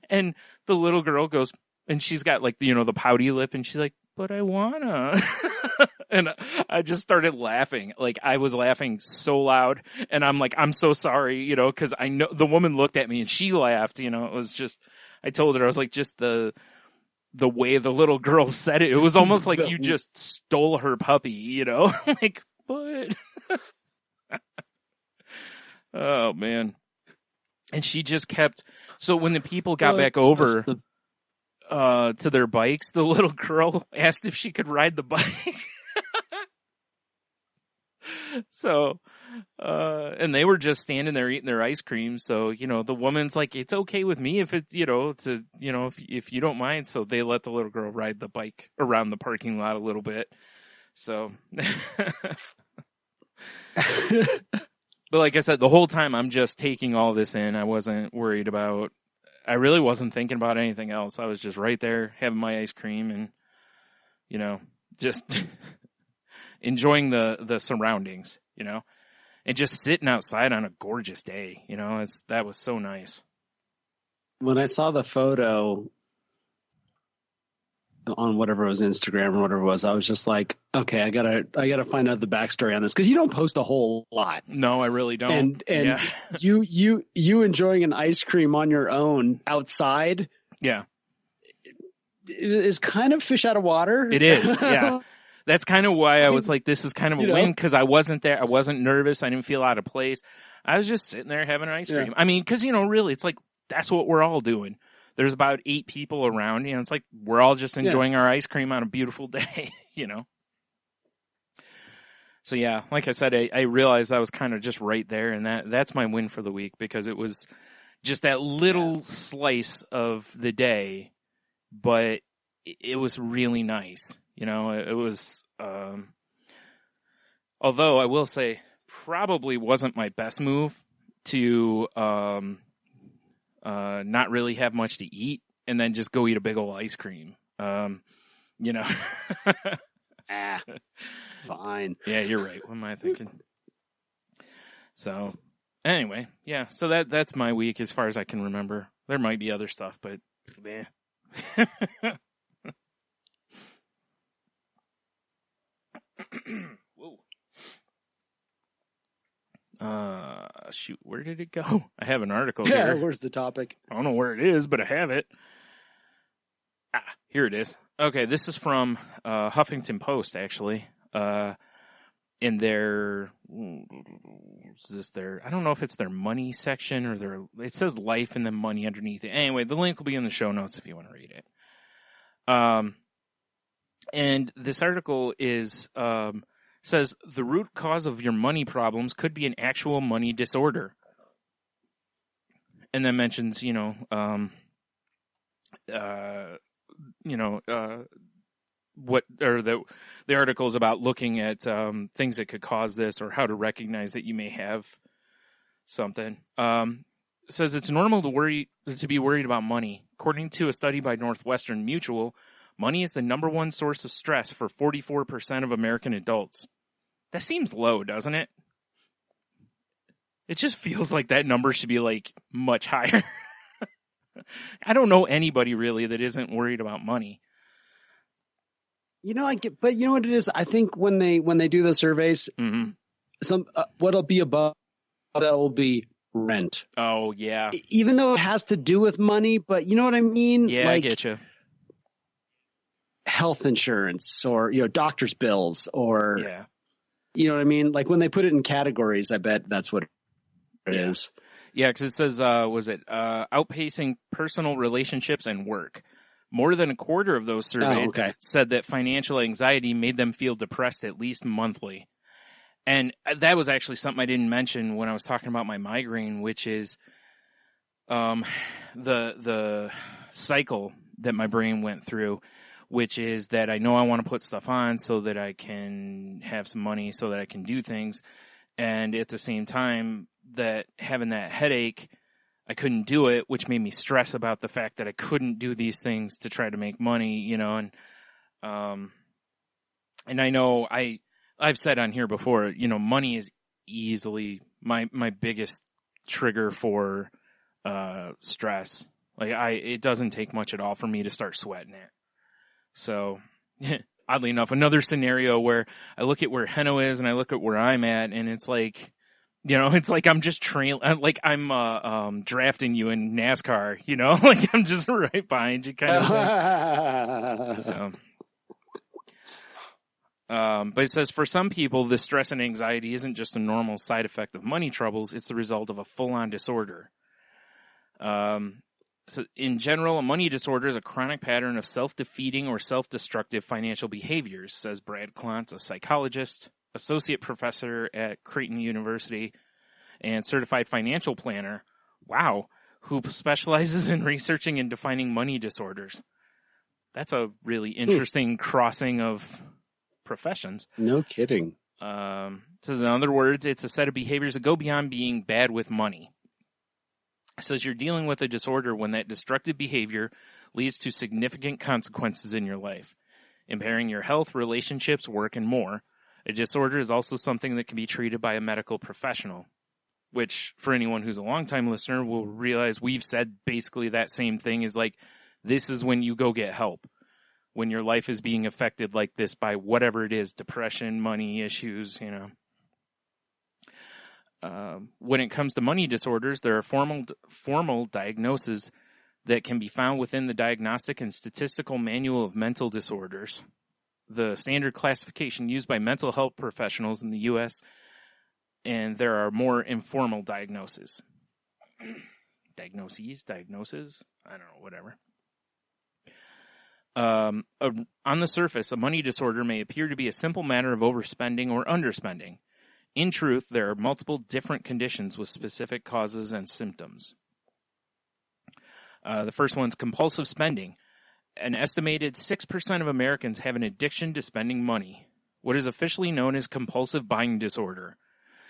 and the little girl goes, and she's got like, you know, the pouty lip, and she's like, but I wanna. And I just started laughing. Like, I was laughing so loud, and I'm like, I'm so sorry, you know, because I know the woman looked at me and she laughed, you know. It was just, I told her, I was like, just the way the little girl said it, it was almost like you just stole her puppy, you know. Like, but oh man. And she just kept, so when the people got back over to their bikes, the little girl asked if she could ride the bike. So, and they were just standing there eating their ice cream. So, you know, the woman's like, it's okay with me if it's, you know, if you don't mind. So they let the little girl ride the bike around the parking lot a little bit. So, but like I said, the whole time I'm just taking all this in. I wasn't worried about, I really wasn't thinking about anything else. I was just right there having my ice cream and, you know, just enjoying the surroundings, you know, and just sitting outside on a gorgeous day, you know, that was so nice. When I saw the photo on whatever it was, Instagram or whatever it was, I was just like, okay, I gotta find out the backstory on this, because you don't post a whole lot. No, I really don't. And yeah. you enjoying an ice cream on your own outside, yeah, is kind of fish out of water. It is, yeah. That's kind of why I was like, this is kind of a win, because I wasn't there. I wasn't nervous. I didn't feel out of place. I was just sitting there having an ice cream. I mean, because, you know, really, it's like, that's what we're all doing. there's about 8 people around. It's like we're all just enjoying our ice cream on a beautiful day, So yeah, like I said, I realized I was kind of just right there, and that's my win for the week, because it was just that little slice of the day, but it was really nice. It was, although I will say, probably wasn't my best move to not really have much to eat and then just go eat a big old ice cream. Fine. Yeah, you're right. What am I thinking? So, anyway, yeah. So that's my week as far as I can remember. There might be other stuff, but eh. Whoa. Shoot, where did it go? I have an article here. Where's the topic? I don't know where it is, but I have it. Here it is. Okay, this is from Huffington Post, actually. In their, I don't know if it's their money section or it says life and then money underneath it. Anyway, the link will be in the show notes if you want to read it. And this article says the root cause of your money problems could be an actual money disorder. And then mentions, what or the article is about looking at things that could cause this or how to recognize that you may have something. It says it's normal to be worried about money. According to a study by Northwestern Mutual, money is the number one source of stress for 44% of American adults. That seems low, doesn't it? It just feels like that number should be like much higher. I don't know anybody really that isn't worried about money. I get, but you know what it is? I think when they do the surveys, what'll be above that will be rent. Oh yeah. Even though it has to do with money, but you know what I mean? Yeah, I get you. Health insurance or doctor's bills or yeah. You know what I mean? Like when they put it in categories, I bet that's what it is. Yeah, because it says, outpacing personal relationships and work. More than a quarter of those surveyed said that financial anxiety made them feel depressed at least monthly. And that was actually something I didn't mention when I was talking about my migraine, which is the cycle that my brain went through, which is that I know I want to put stuff on so that I can have some money so that I can do things. And at the same time, that having that headache, I couldn't do it, which made me stress about the fact that I couldn't do these things to try to make money, and I know I've said on here before, money is easily my biggest trigger for stress. Like it doesn't take much at all for me to start sweating it. So oddly enough, another scenario where I look at where Heno is and I look at where I'm at, and it's like, it's like I'm just like I'm drafting you in NASCAR, like I'm just right behind you kind of thing. So, but it says for some people, this stress and anxiety isn't just a normal side effect of money troubles. It's the result of a full-on disorder. So in general, a money disorder is a chronic pattern of self-defeating or self-destructive financial behaviors, says Brad Klontz, a psychologist, associate professor at Creighton University, and certified financial planner, who specializes in researching and defining money disorders. That's a really interesting crossing of professions. No kidding. It says, in other words, it's a set of behaviors that go beyond being bad with money. It says you're dealing with a disorder when that destructive behavior leads to significant consequences in your life, impairing your health, relationships, work, and more. A disorder is also something that can be treated by a medical professional, which for anyone who's a longtime listener will realize we've said basically that same thing is like, this is when you go get help. When your life is being affected like this by whatever it is, depression, money issues, When it comes to money disorders, there are formal diagnoses that can be found within the Diagnostic and Statistical Manual of Mental Disorders, the standard classification used by mental health professionals in the U.S., and there are more informal diagnoses. diagnoses, I don't know, whatever. On the surface, a money disorder may appear to be a simple matter of overspending or underspending. In truth, there are multiple different conditions with specific causes and symptoms. The first one's compulsive spending. An estimated 6% of Americans have an addiction to spending money, what is officially known as compulsive buying disorder.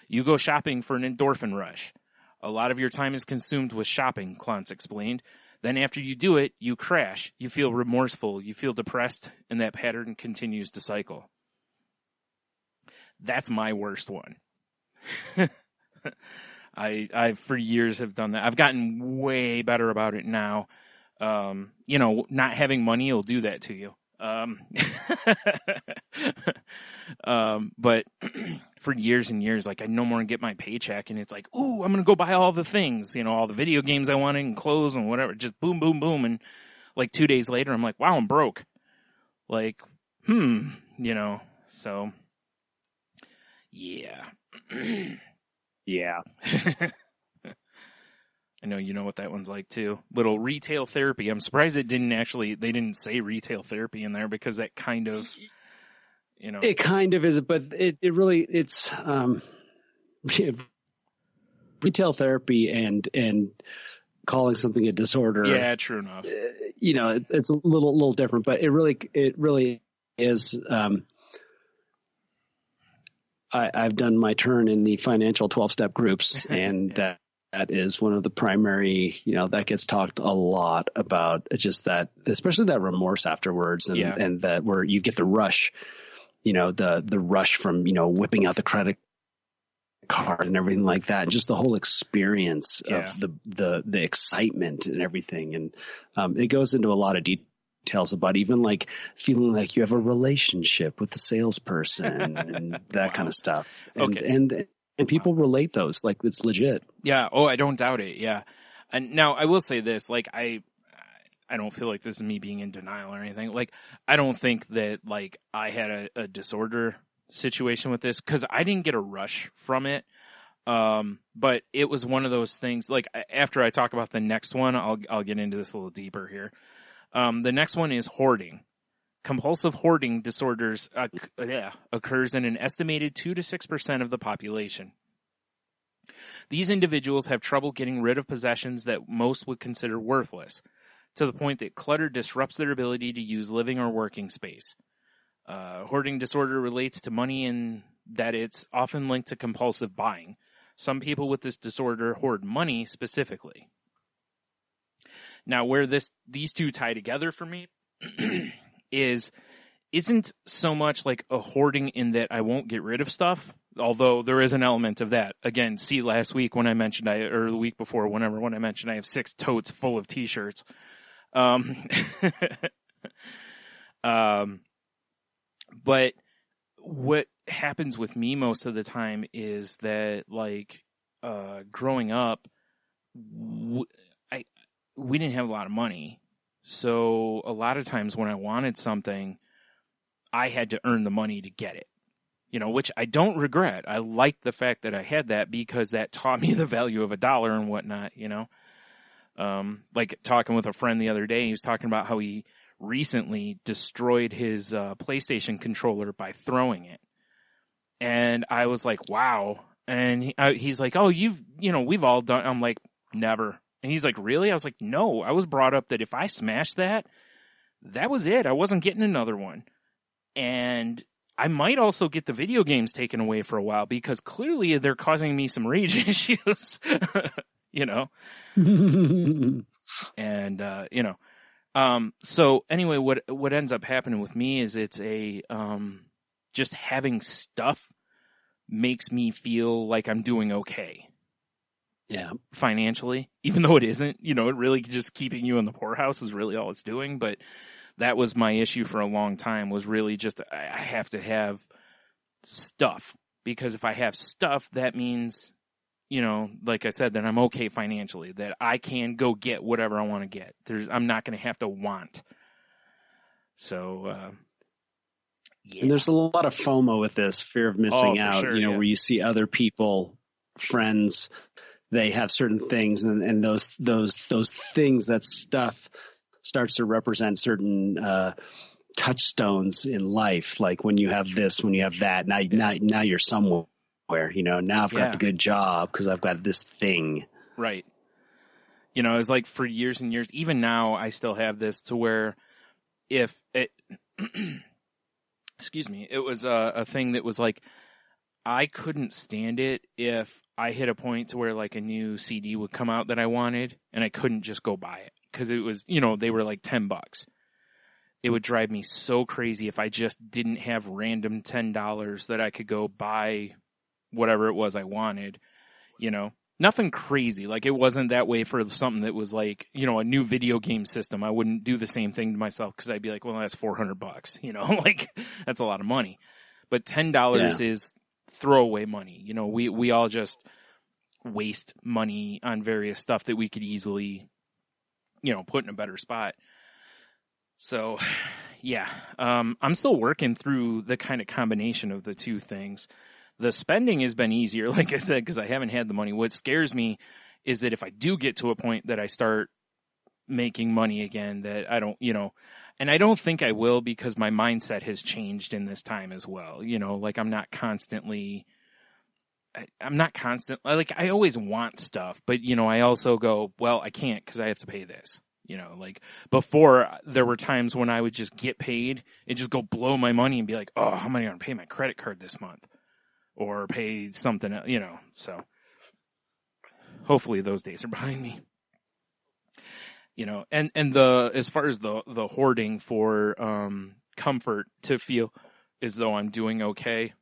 You go shopping for an endorphin rush. A lot of your time is consumed with shopping, Klontz explained. Then after you do it, you crash, you feel remorseful, you feel depressed, and that pattern continues to cycle. That's my worst one. I for years have done that. I've gotten way better about it now. Not having money will do that to you. But for years and years, like I no more get my paycheck and it's like, ooh, I'm going to go buy all the things, all the video games I wanted and clothes and whatever, just boom, boom, boom. And like 2 days later, I'm like, wow, I'm broke. Like, so yeah. Yeah. I know you know what that one's like too. Little retail therapy. I'm surprised they didn't say retail therapy in there because that kind of, It kind of is, but it's retail therapy and calling something a disorder. Yeah, true enough. It's a little different, but it really is. I've done my turn in the financial 12-step groups, and that is one of the primary, that gets talked a lot about, just that, especially that remorse afterwards, and that where you get the rush, the rush from, whipping out the credit card and everything like that, and just the whole experience of the excitement and everything. And it goes into a lot of details about even like feeling like you have a relationship with the salesperson and that kind of stuff. And people relate those, like it's legit. Yeah. Oh, I don't doubt it. Yeah. And now I will say this, like I don't feel like this is me being in denial or anything. Like I don't think that like I had a disorder situation with this because I didn't get a rush from it. But it was one of those things, like after I talk about the next one, I'll get into this a little deeper here. The next one is hoarding. Compulsive hoarding disorders occurs in an estimated 2 to 6% of the population. These individuals have trouble getting rid of possessions that most would consider worthless, to the point that clutter disrupts their ability to use living or working space. Hoarding disorder relates to money in that it's often linked to compulsive buying. Some people with this disorder hoard money specifically. Now, where these two tie together for me isn't so much like a hoarding in that I won't get rid of stuff, although there is an element of that. Again, see last week when I mentioned or the week before, when I mentioned I have 6 totes full of t-shirts. But what happens with me most of the time is that like growing up, we didn't have a lot of money. So a lot of times when I wanted something, I had to earn the money to get it, which I don't regret. I like the fact that I had that because that taught me the value of $1 and whatnot, like talking with a friend the other day, he was talking about how he recently destroyed his PlayStation controller by throwing it. And I was like, wow. And he's like, oh, we've all done. I'm like, never. And he's like, really? I was like, no, I was brought up that if I smashed that was it. I wasn't getting another one. And I might also get the video games taken away for a while because clearly they're causing me some rage issues, And, so anyway, what ends up happening with me is it's just having stuff makes me feel like I'm doing okay. Yeah. Financially, even though it isn't, it really just keeping you in the poorhouse is really all it's doing. But that was my issue for a long time, was really just, I have to have stuff, because if I have stuff, that means, like I said, that I'm okay financially, that I can go get whatever I want to get. I'm not going to have to want. So, yeah. And there's a lot of FOMO with this, fear of missing out, sure, where you see other people, friends, they have certain things, and those things, that stuff starts to represent certain touchstones in life. Like when you have this, when you have that, now you're somewhere. Now I've got the good job because I've got this thing. Right. It's like for years and years, even now I still have this to where if it, excuse me, it was a thing that was like, I couldn't stand it if I hit a point to where like a new CD would come out that I wanted and I couldn't just go buy it because it was, they were like $10. It would drive me so crazy if I just didn't have random $10 that I could go buy whatever it was I wanted, Nothing crazy. Like, it wasn't that way for something that was like, a new video game system. I wouldn't do the same thing to myself because I'd be like, well, that's $400, like, that's a lot of money. But $10 is throwaway money. We all just waste money on various stuff that we could easily, put in a better spot. So, yeah, I'm still working through the kind of combination of the two things. The spending has been easier, like I said, because I haven't had the money. What scares me is that if I do get to a point that I start making money again, that I don't, and I don't think I will because my mindset has changed in this time as well. Like I'm not constantly, like I always want stuff, but I also go, well, I can't because I have to pay this. Like before there were times when I would just get paid and just go blow my money and be like, oh, how am I going to pay my credit card this month? Or pay something, so hopefully those days are behind me. And as far as the hoarding for comfort to feel as though I'm doing okay,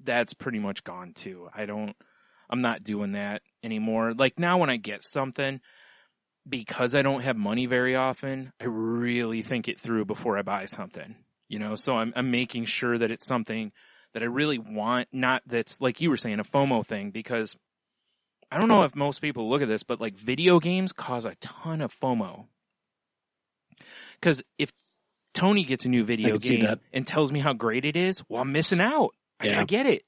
that's pretty much gone too. I'm not doing that anymore. Like now when I get something, because I don't have money very often, I really think it through before I buy something, so I'm making sure that it's something that I really want, not that's like you were saying, a FOMO thing, because I don't know if most people look at this, but like video games cause a ton of FOMO. Because if Tony gets a new video game and tells me how great it is, well, I'm missing out. I gotta get it,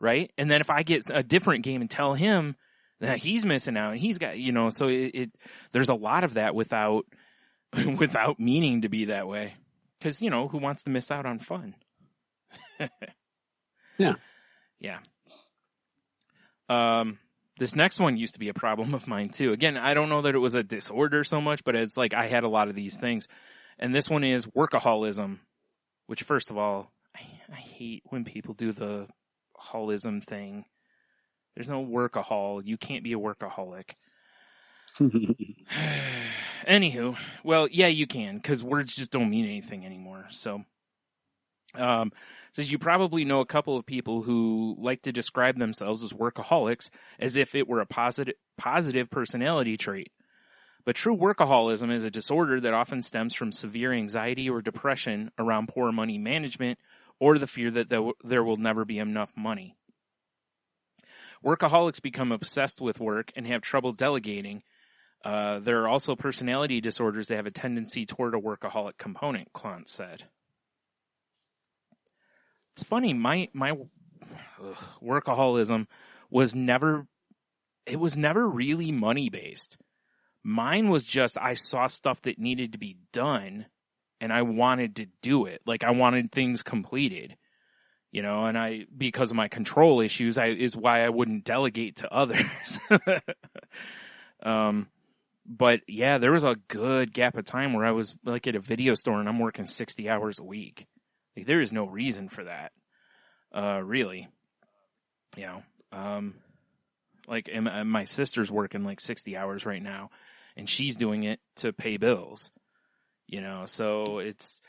right? And then if I get a different game and tell him that he's missing out and he's got, so it there's a lot of that without meaning to be that way. Because, who wants to miss out on fun? Yeah. This next one used to be a problem of mine too. Again, I don't know that it was a disorder so much, but it's like I had a lot of these things. And this one is workaholism, which first of all, I hate when people do the holism thing. There's no workahol. You can't be a workaholic. Anywho, well, yeah, you can, because words just don't mean anything anymore. So, says you probably know a couple of people who like to describe themselves as workaholics as if it were a positive personality trait. But true workaholism is a disorder that often stems from severe anxiety or depression around poor money management or the fear that there will never be enough money. Workaholics become obsessed with work and have trouble delegating. There are also personality disorders that have a tendency toward a workaholic component, Clance said. It's funny, my workaholism was never really money-based. Mine was just I saw stuff that needed to be done, and I wanted to do it. Like, I wanted things completed, and because of my control issues, is why I wouldn't delegate to others. But, yeah, there was a good gap of time where I was, like, at a video store, and I'm working 60 hours a week. Like, there is no reason for that, really. Like, and my sister's working like 60 hours right now, and she's doing it to pay bills, so it's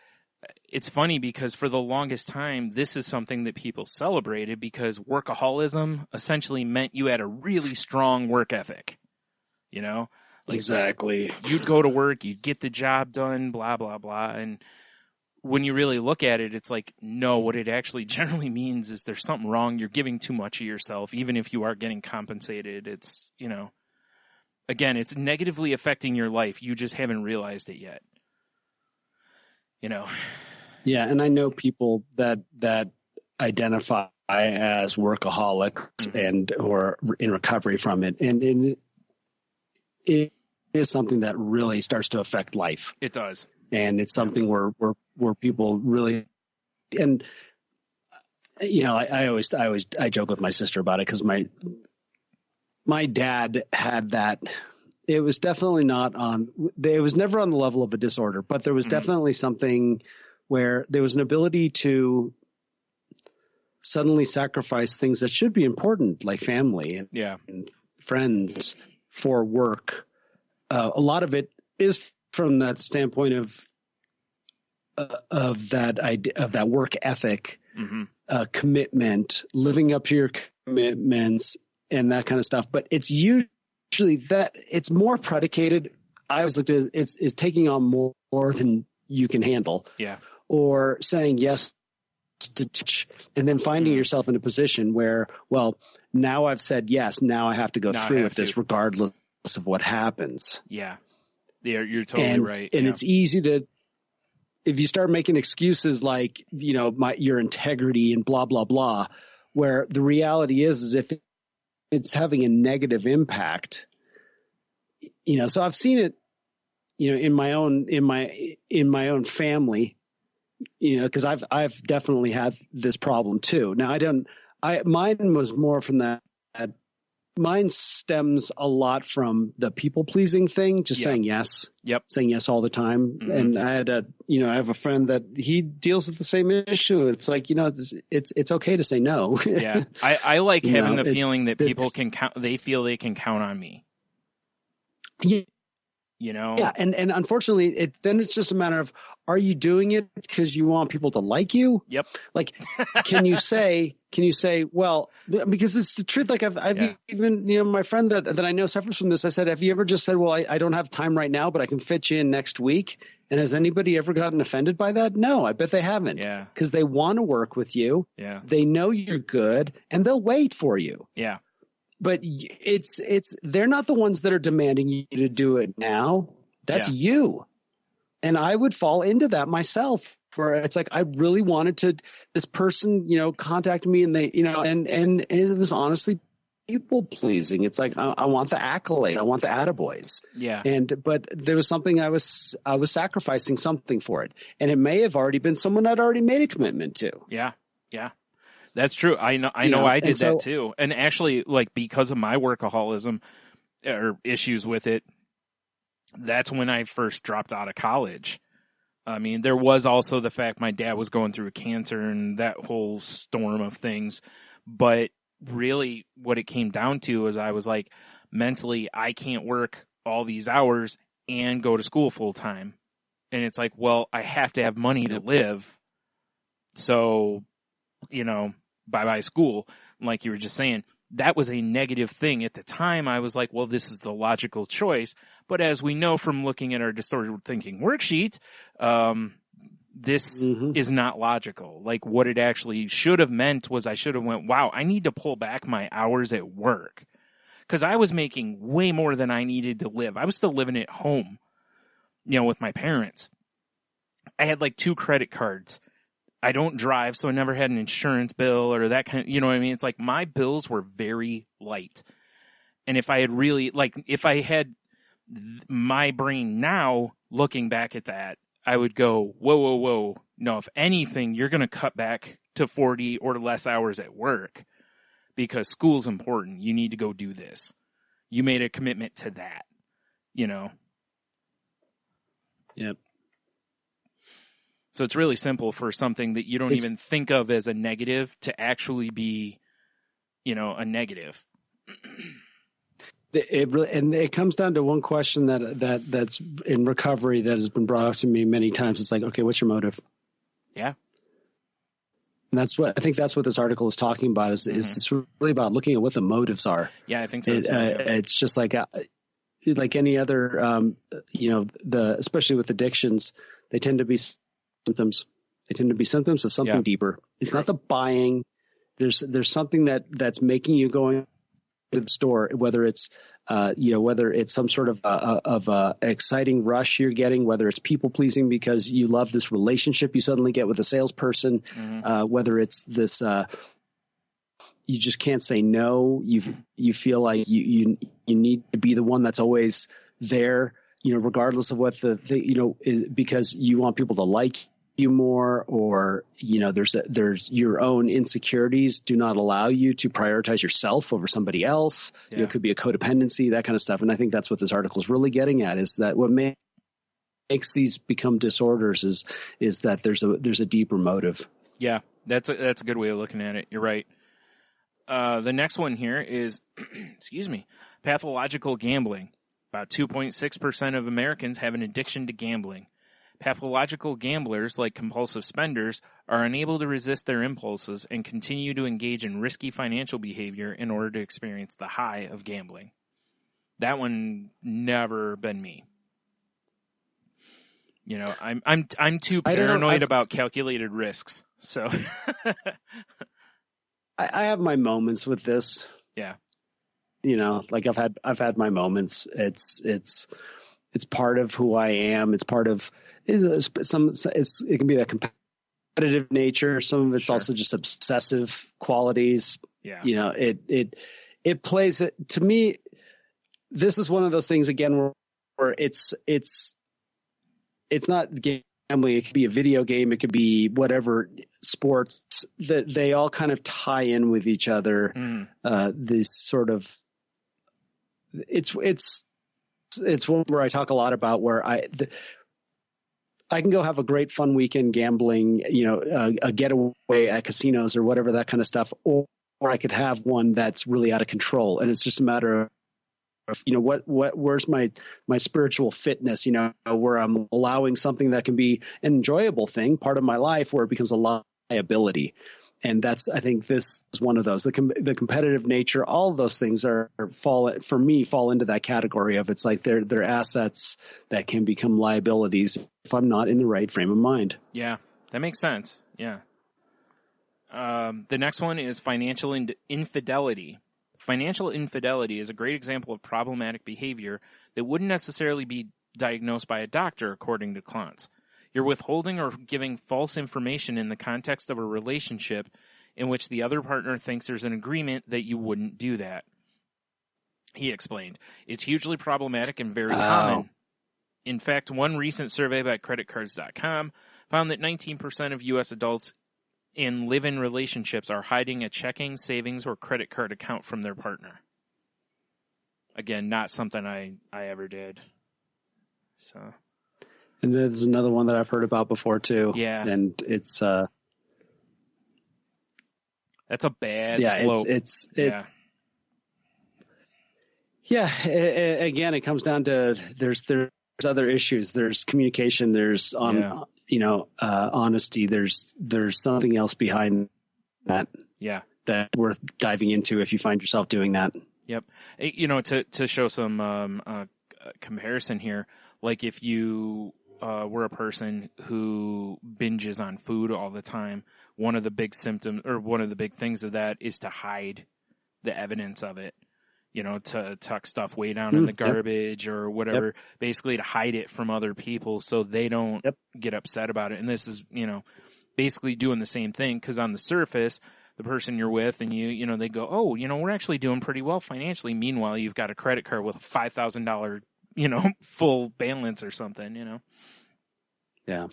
funny because for the longest time, this is something that people celebrated because workaholism essentially meant you had a really strong work ethic, Like, exactly. You'd go to work, you'd get the job done, blah, blah, blah, and when you really look at it, it's like, no, what it actually generally means is there's something wrong. You're giving too much of yourself, even if you are getting compensated. It's, again, it's negatively affecting your life. You just haven't realized it yet. Yeah. And I know people that identify as workaholics and who are in recovery from it. And it is something that really starts to affect life. It does. And it's something where people really, and you know, I joke with my sister about it because my dad had that. It was definitely it was never on the level of a disorder, but there was definitely something where there was an ability to suddenly sacrifice things that should be important, like family and friends, for work. A lot of it is from that standpoint of that idea, of that work ethic, commitment, living up to your commitments, and that kind of stuff. But it's usually that it's more predicated. I always looked at it is taking on more than you can handle. Yeah. Or saying yes to teach, and then finding yourself in a position where, well, now I've said yes, now I have to go through with this regardless of what happens. Yeah. You're totally right. And it's easy to, if you start making excuses like, you know, your integrity and blah, blah, blah, where the reality is if it's having a negative impact, you know, so I've seen it, you know, in my own family, you know, because I've definitely had this problem too. Now mine was more from that. Mine stems a lot from the people pleasing thing, just saying yes, saying yes all the time. And I had I have a friend that he deals with the same issue. It's like, you know, it's okay to say no. Yeah. I like having the feeling that people can count, they feel they can count on me. Yeah. You know? Yeah. And unfortunately then it's just a matter of, are you doing it because you want people to like you? Yep. Like, can you say, well, because it's the truth. Like I've even, you know, my friend that I know suffers from this. I said, have you ever just said, well, I don't have time right now, but I can fit you in next week. And has anybody ever gotten offended by that? No, I bet they haven't. Yeah. Because they want to work with you. Yeah. They know you're good and they'll wait for you. Yeah. But they're not the ones that are demanding you to do it now. That's you. And I would fall into that myself, where it's like, I really wanted this person, you know, contacted me and they, you know, and it was honestly people pleasing. It's like, I want the accolade. I want the attaboys. Yeah. But there was something I was sacrificing something for it. And it may have already been someone I'd already made a commitment to. Yeah. Yeah. That's true. I know I did that too. And actually, like, because of my workaholism or issues with it, that's when I first dropped out of college. I mean, there was also the fact my dad was going through cancer and that whole storm of things. But really what it came down to is I was like, mentally, I can't work all these hours and go to school full time. And it's like, well, I have to have money to live. So, you know, bye-bye school. Like you were just saying, that was a negative thing. At the time, I was like, well, this is the logical choice. But as we know from looking at our distorted thinking worksheet, this is not logical. Like, what it actually should have meant was I should have went, wow, I need to pull back my hours at work. Because I was making way more than I needed to live. I was still living at home, you know, with my parents. I had like 2 credit cards. I don't drive, so I never had an insurance bill or that kind of, you know what I mean? It's like my bills were very light. And if I had really, like, if I had my brain now looking back at that, I would go, whoa. No, if anything, you're going to cut back to 40 or less hours at work because school's important. You need to go do this. You made a commitment to that, you know? Yep. So it's really simple for something that you don't even think of as a negative to actually be, you know, a negative. It comes down to one question that's in recovery that has been brought up to me many times. It's like, okay, what's your motive? Yeah. And I think that's what this article is talking about is it's really about looking at what the motives are. Yeah, I think so. It's just like any other, you know, especially with addictions, they tend to be symptoms. They tend to be symptoms of something deeper. It's not the buying. There's something that's making you going to the store, whether it's whether it's some sort of exciting rush you're getting, whether it's people pleasing because you love this relationship you suddenly get with a salesperson, whether it's this you just can't say no. You feel like you need to be the one that's always there, regardless of what because you want people to like you more, or there's your own insecurities do not allow you to prioritize yourself over somebody else. Yeah. It could be a codependency, that kind of stuff. And I think that's what this article is really getting at, is that what makes these become disorders is that there's a deeper motive. Yeah, that's a good way of looking at it. You're right. The next one here is, excuse me, pathological gambling. About 2.6% of Americans have an addiction to gambling. Pathological gamblers, like compulsive spenders, are unable to resist their impulses and continue to engage in risky financial behavior in order to experience the high of gambling. That one never been me. I'm too paranoid about calculated risks. So I have my moments with this. Yeah. I've had my moments. It's part of who I am. It's part of it can be that competitive nature. Some of it's also just obsessive qualities. Yeah. It plays it to me. This is one of those things again where it's not gambling. It could be a video game. It could be whatever sports, that they all kind of tie in with each other. This sort of, it's one where I talk a lot about where I can go have a great fun weekend gambling, a getaway at casinos or whatever, that kind of stuff. Or I could have one that's really out of control. And it's just a matter of, where's my spiritual fitness, where I'm allowing something that can be an enjoyable thing, part of my life, where it becomes a liability. And I think this is one of those. The competitive nature, all of those things fall into that category of, it's like they're assets that can become liabilities if I'm not in the right frame of mind. Yeah, that makes sense. Yeah. The next one is financial infidelity. Financial infidelity is a great example of problematic behavior that wouldn't necessarily be diagnosed by a doctor, according to Klontz. You're withholding or giving false information in the context of a relationship in which the other partner thinks there's an agreement that you wouldn't do that. He explained. It's hugely problematic and very common. In fact, one recent survey by creditcards.com found that 19% of U.S. adults in live-in relationships are hiding a checking, savings, or credit card account from their partner. Again, not something I ever did. So... And there's another one that I've heard about before too. Yeah. And it's that's a bad slope. Again, it comes down to there's other issues. There's communication. There's honesty. There's something else behind that. Yeah. That worth diving into if you find yourself doing that. Yep. To show some comparison here, like if you were a person who binges on food all the time, one of the big symptoms or one of the big things of that is to hide the evidence of it, to tuck stuff way down in the garbage or whatever, basically to hide it from other people so they don't get upset about it. And this is, basically doing the same thing, because on the surface, the person you're with and they go, oh, we're actually doing pretty well financially. Meanwhile, you've got a credit card with a $5,000 full balance or something, Yeah.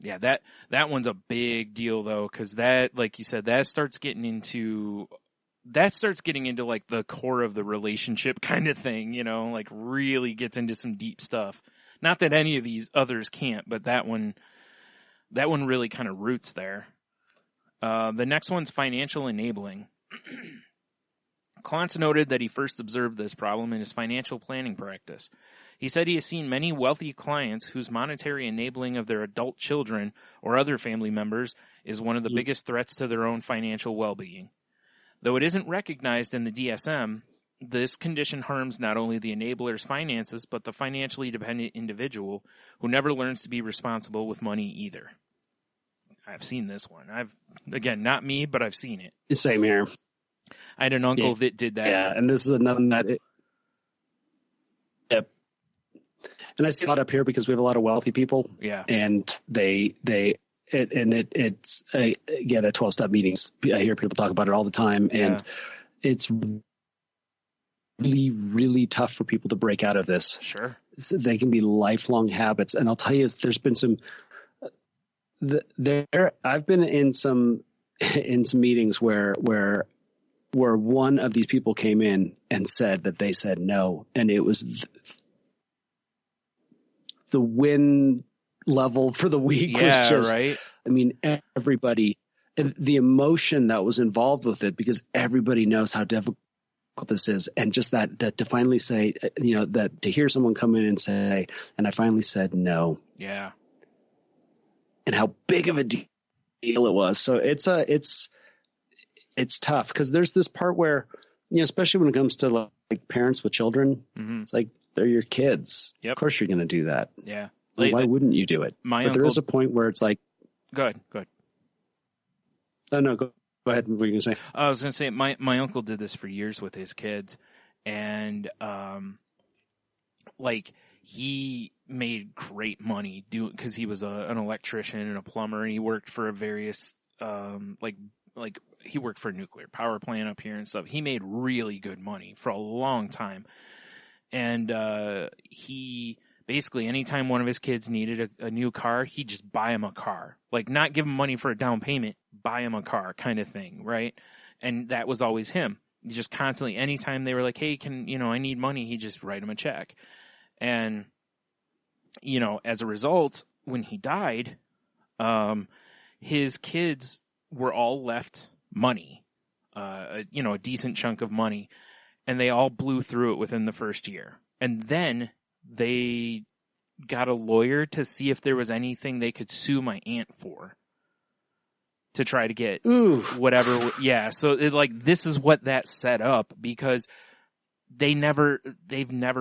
Yeah, that one's a big deal though, because that, like you said, that starts getting into like the core of the relationship kind of thing, like really gets into some deep stuff. Not that any of these others can't, but that one really kind of roots there. The next one's financial enabling. Klontz noted that he first observed this problem in his financial planning practice. He said he has seen many wealthy clients whose monetary enabling of their adult children or other family members is one of the biggest threats to their own financial well-being. Though it isn't recognized in the DSM, this condition harms not only the enabler's finances, but the financially dependent individual who never learns to be responsible with money either. I've seen this one. Again, not me, but I've seen it. Same here. I had an uncle that did that. Yeah, and this is another that. Yep. And I see a lot up here because we have a lot of wealthy people. Yeah. And they it's again at 12-step meetings. I hear people talk about it all the time, and it's really, really tough for people to break out of this. Sure. So they can be lifelong habits. And I'll tell you, there's been I've been in some meetings where one of these people came in and said that they said no. And it was the win level for the week was just, right. I mean, everybody, and the emotion that was involved with it, because everybody knows how difficult this is. And just that to finally say, that to hear someone come in and say, and I finally said no. Yeah. And how big of a deal it was. So it's tough because there's this part where, especially when it comes to like parents with children, it's like, they're your kids. Yep. Of course you're going to do that. Yeah. Why wouldn't you do it? But there is a point where it's like, go ahead. Oh no, go ahead. What were you going to say? I was going to say my uncle did this for years with his kids, and he made great money because he was an electrician and a plumber, and he worked for various he worked for a nuclear power plant up here and stuff. He made really good money for a long time, and he basically anytime one of his kids needed a new car, he'd just buy him a car, like not give him money for a down payment, buy him a car kind of thing, right? And that was always him. He just constantly, anytime they were like, hey, I need money, he'd just write him a check. And, as a result, when he died, his kids were all left money, a decent chunk of money, and they all blew through it within the first year. And then they got a lawyer to see if there was anything they could sue my aunt for to try to get whatever. Yeah. So this is what that set up, because they've never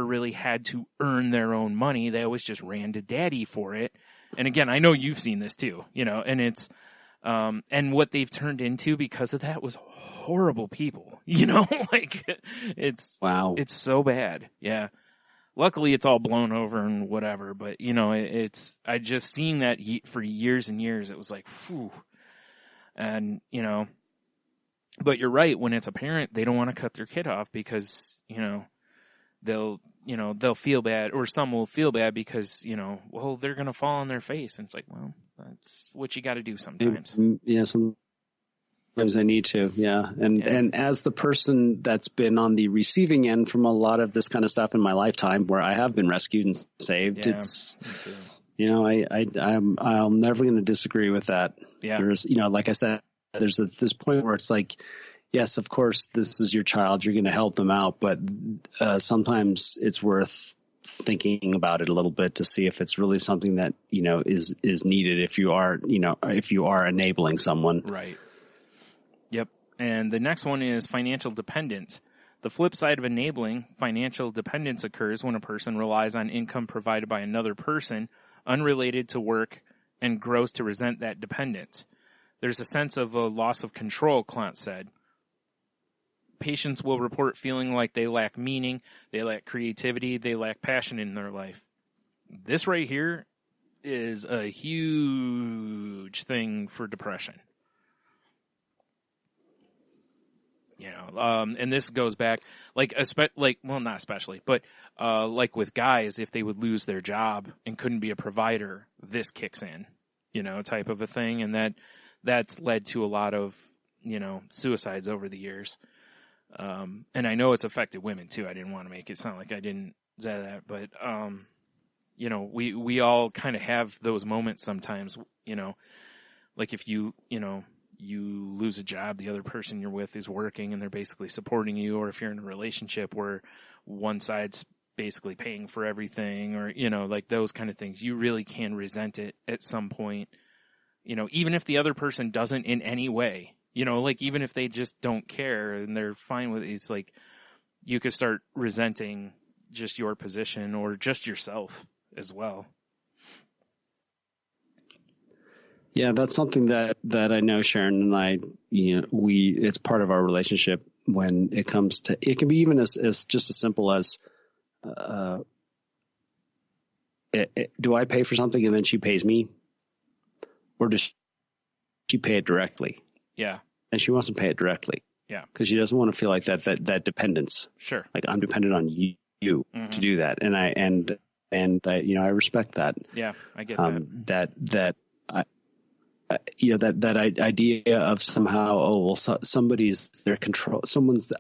really had to earn their own money. They always just ran to daddy for it. And again, I know you've seen this too, and it's, and what they've turned into because of that was horrible people, it's, wow, it's so bad. Yeah. Luckily it's all blown over and whatever, but I just seen that for years and years. It was like, whew. And, but you're right. When it's a parent, they don't want to cut their kid off because, they'll feel bad, or some will feel bad because, well, they're going to fall on their face. And it's like, well, that's what you got to do sometimes. Yeah. Sometimes they need to. Yeah. And as the person that's been on the receiving end from a lot of this kind of stuff in my lifetime, where I have been rescued and saved, it's, I'm never going to disagree with that. Yeah. There's, like I said, there's this point where it's like, yes, of course, this is your child. You're going to help them out. But sometimes it's worth thinking about it a little bit to see if it's really something that, is needed if you are enabling someone. Right. Yep. And the next one is financial dependence. The flip side of enabling financial dependence occurs when a person relies on income provided by another person unrelated to work and grows to resent that dependence. There's a sense of a loss of control, Klant said. Patients will report feeling like they lack meaning, they lack creativity, they lack passion in their life. This right here is a huge thing for depression. And this goes back, not especially, but like with guys, if they would lose their job and couldn't be a provider, this kicks in, type of a thing. And that's led to a lot of, suicides over the years. And I know it's affected women too. I didn't want to make it sound like I didn't say that, but, we all kind of have those moments sometimes, like if you lose a job, the other person you're with is working and they're basically supporting you, or if you're in a relationship where one side's basically paying for everything, or, like those kind of things, you really can resent it at some point, even if the other person doesn't in any way, even if they just don't care and they're fine with it, it's like you could start resenting just your position or just yourself as well. Yeah, that's something that I know Sharon and I, it's part of our relationship when it comes to, it can be even as just as simple as, do I pay for something and then she pays me? Or does she pay it directly, Yeah. and she wants to pay it directly. Yeah. Because she doesn't want to feel like that dependence. Sure. Like I'm dependent on you Mhm. to do that, and I respect that. Yeah, I get that. That idea of somehow, somebody's their control.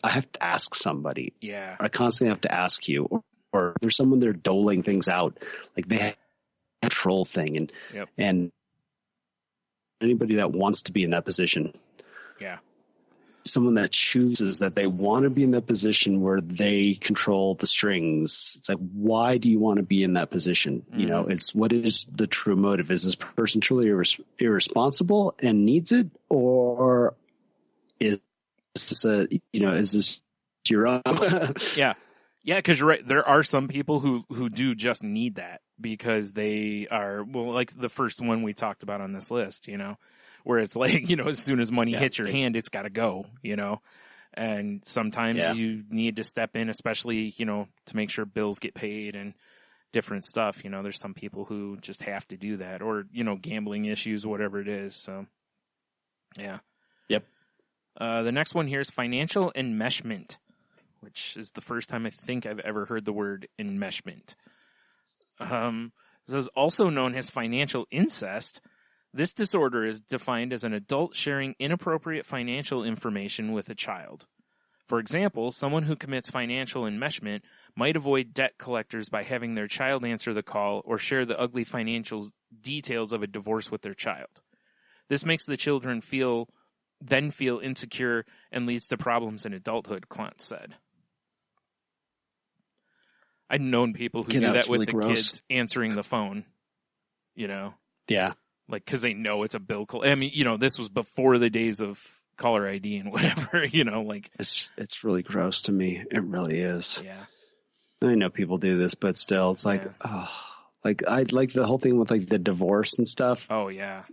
I have to ask somebody. Yeah. I constantly have to ask you, or there's someone there doling things out, like they have a control thing, and anybody that wants to be in that position. Yeah. Someone that chooses that they want to be in that position where they control the strings. It's like, why do you want to be in that position? Mm-hmm. You know, what is the true motive? Is this person truly irresponsible and needs it? Or is this your own? Yeah. Yeah. Cause you're right. There are some people who do just need that because they are, well, like the first one we talked about on this list, where it's like, as soon as money hits your hand, it's got to go, and sometimes you need to step in, especially, to make sure bills get paid and different stuff. There's some people who just have to do that, or, gambling issues, whatever it is. So, yeah. Yep. The next one here is financial enmeshment, which is the first time I think I've ever heard the word enmeshment. This is also known as financial incest. This disorder is defined as an adult sharing inappropriate financial information with a child. For example, someone who commits financial enmeshment might avoid debt collectors by having their child answer the call or share the ugly financial details of a divorce with their child. This makes the children feel insecure and leads to problems in adulthood, Klontz said. I've known people who do that with the kids answering the phone, Yeah. Like, because they know it's a bill. I mean, this was before the days of caller ID and whatever. Like it's really gross to me. It really is. Yeah. I know people do this, but still, it's like, like I like the whole thing with like the divorce and stuff. Oh yeah.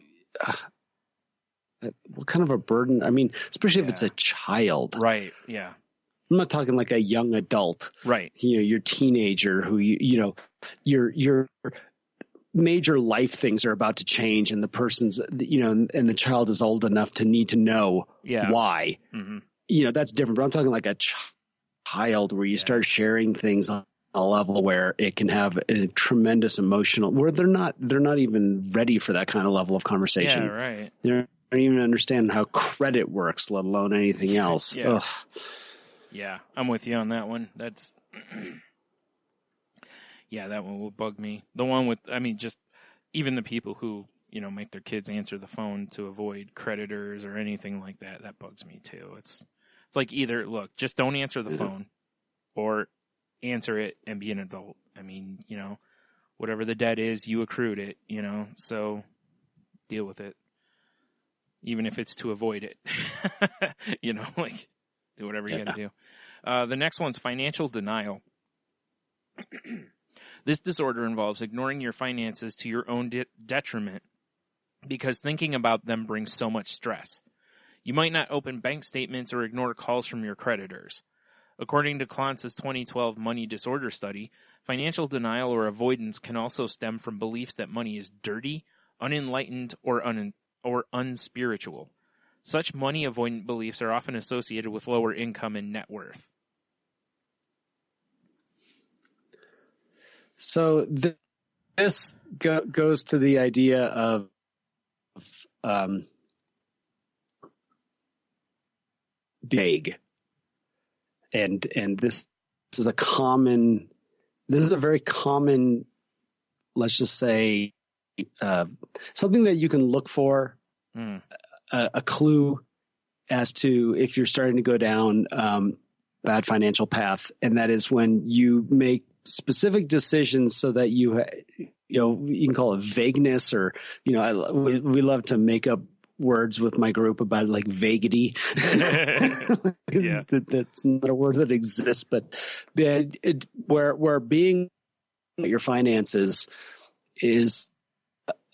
What kind of a burden? I mean, especially if it's a child, right? Yeah. I'm not talking like a young adult, right? Your teenager who your major life things are about to change, and the person's, and the child is old enough to need to know why. Mm-hmm. That's different. But I'm talking like a child where you start sharing things on a level where it can have a tremendous emotional, where they're not even ready for that kind of level of conversation. Yeah, right. They don't even understand how credit works, let alone anything else. Yeah. Ugh. Yeah, I'm with you on that one. That's yeah, that one will bug me. The one with, just even the people who, make their kids answer the phone to avoid creditors or anything like that, that bugs me too. It's like either, look, just don't answer the phone or answer it and be an adult. I mean, whatever the debt is, you accrued it, so deal with it. Even if it's to avoid it, like do whatever you got to do. The next one's financial denial. This disorder involves ignoring your finances to your own detriment because thinking about them brings so much stress. You might not open bank statements or ignore calls from your creditors. According to Klontz's 2012 money disorder study, financial denial or avoidance can also stem from beliefs that money is dirty, unenlightened, or unspiritual. Such money avoidant beliefs are often associated with lower income and net worth. So this goes to the idea of vague, and this is a very common, let's just say, something that you can look for, a clue as to if you're starting to go down bad financial path, and that is when you make specific decisions so that you can call it vagueness, or we love to make up words with my group about like vaguity. Yeah. That's not a word that exists, but where being your finances is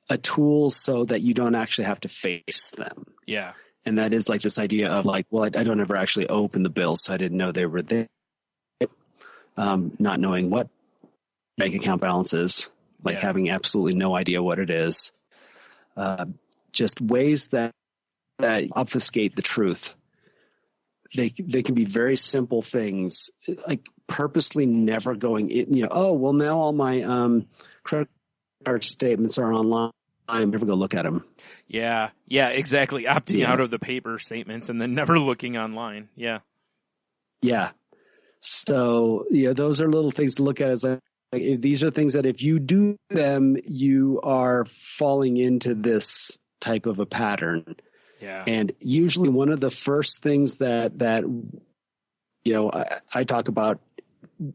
a tool so that you don't actually have to face them. Yeah. And that is like this idea of like, well, I don't ever actually open the bills, so I didn't know they were there. Not knowing what bank account balance is, like having absolutely no idea what it is. Just ways that that obfuscate the truth. They can be very simple things, like purposely never going in, oh, well, now all my credit card statements are online. I'm never going to look at them. Yeah, exactly. Opting out of the paper statements and then never looking online. Yeah. Yeah. So, those are little things to look at as like these are things that if you do them, you are falling into this type of a pattern. Yeah. And usually one of the first things that I talk about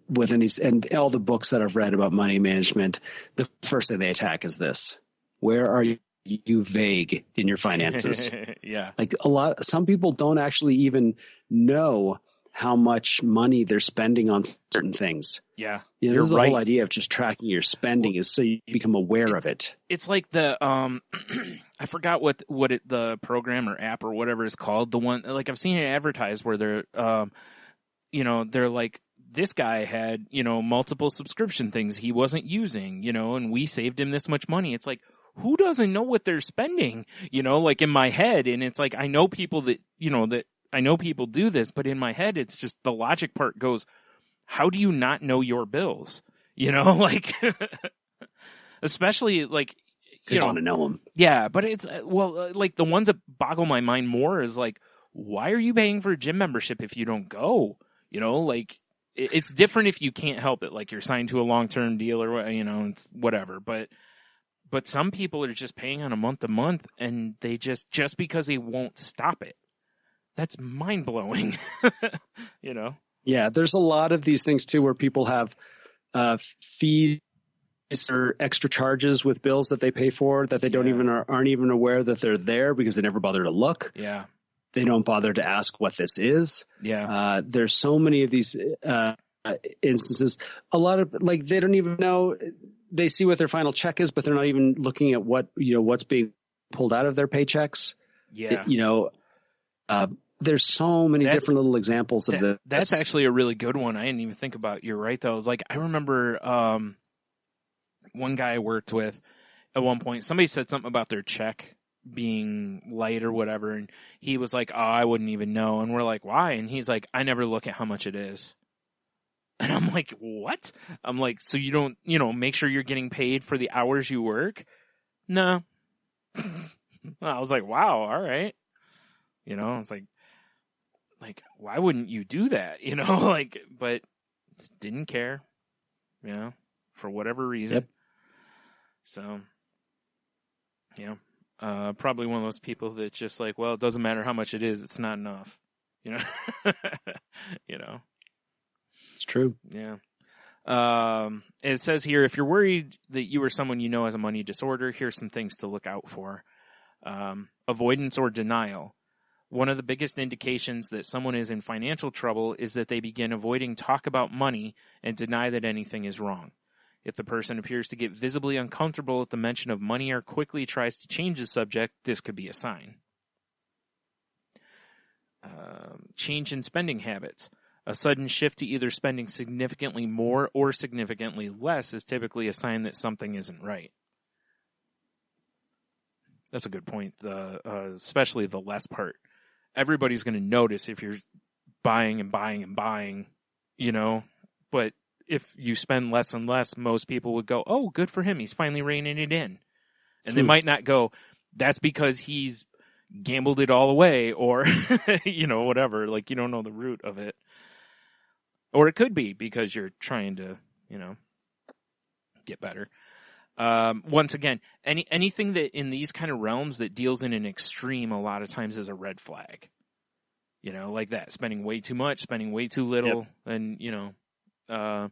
with and all the books that I've read about money management, the first thing they attack is this. Where are you vague in your finances? Yeah. Like some people don't actually even know how much money they're spending on certain things. Yeah. This is the whole idea of just tracking your spending is so you become aware of it. It's like the I forgot what the program or app or whatever is called. The one, like, I've seen it advertised where they're they're like, this guy had, multiple subscription things he wasn't using, and we saved him this much money. It's like, who doesn't know what they're spending, like in my head. And it's like, I know people that, I know people do this, but in my head, it's just the logic part goes, how do you not know your bills? Like, especially like, you want to know them. Yeah. But it's, like the ones that boggle my mind more is like, why are you paying for a gym membership if you don't go? Like it's different if you can't help it. Like you're signed to a long-term deal or, it's whatever. But some people are just paying on a month to month and they just because they won't stop it. That's mind blowing, Yeah, there's a lot of these things too where people have fees or extra charges with bills that they pay for that they aren't even aware that they're there because they never bother to look. Yeah, they don't bother to ask what this is. Yeah, there's so many of these instances. A lot of they don't even know. They see what their final check is, but they're not even looking at what's being pulled out of their paychecks. Yeah, there's so many different little examples of this. That's actually a really good one. I didn't even think about. You're right, though. Like, I remember one guy I worked with at one point, somebody said something about their check being light or whatever, and he was like, oh, I wouldn't even know. And we're like, why? And he's like, I never look at how much it is. And I'm like, what? I'm like, so you don't, make sure you're getting paid for the hours you work? No. I was like, wow, all right. It's like, why wouldn't you do that? But just didn't care, for whatever reason. Yep. So, probably one of those people that's just like, well, it doesn't matter how much it is. It's not enough, It's true. Yeah. It says here, if you're worried that you or someone you know has a money disorder, here's some things to look out for. Avoidance or denial. One of the biggest indications that someone is in financial trouble is that they begin avoiding talk about money and deny that anything is wrong. If the person appears to get visibly uncomfortable at the mention of money or quickly tries to change the subject, this could be a sign. Change in spending habits. A sudden shift to either spending significantly more or significantly less is typically a sign that something isn't right. That's a good point, especially the less part. Everybody's going to notice if you're buying and buying and buying, but if you spend less and less, most people would go, oh, good for him. He's finally reining it in. And they might not go, that's because he's gambled it all away or, whatever. Like, you don't know the root of it. Or it could be because you're trying to, get better. Once again, anything that in these kind of realms that deals in an extreme a lot of times is a red flag. Like that, spending way too much, spending way too little, and where'd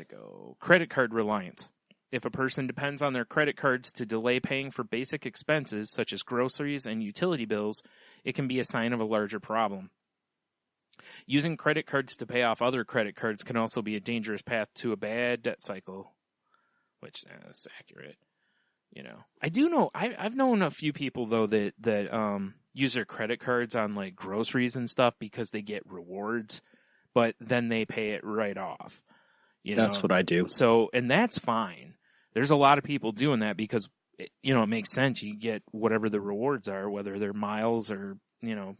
it go? Credit card reliance. If a person depends on their credit cards to delay paying for basic expenses such as groceries and utility bills, it can be a sign of a larger problem. Using credit cards to pay off other credit cards can also be a dangerous path to a bad debt cycle, which is accurate. I do know, I've known a few people though that use their credit cards on like groceries and stuff because they get rewards, but then they pay it right off. That's what I do. So, and that's fine. There's a lot of people doing that because it makes sense. You get whatever the rewards are, whether they're miles or,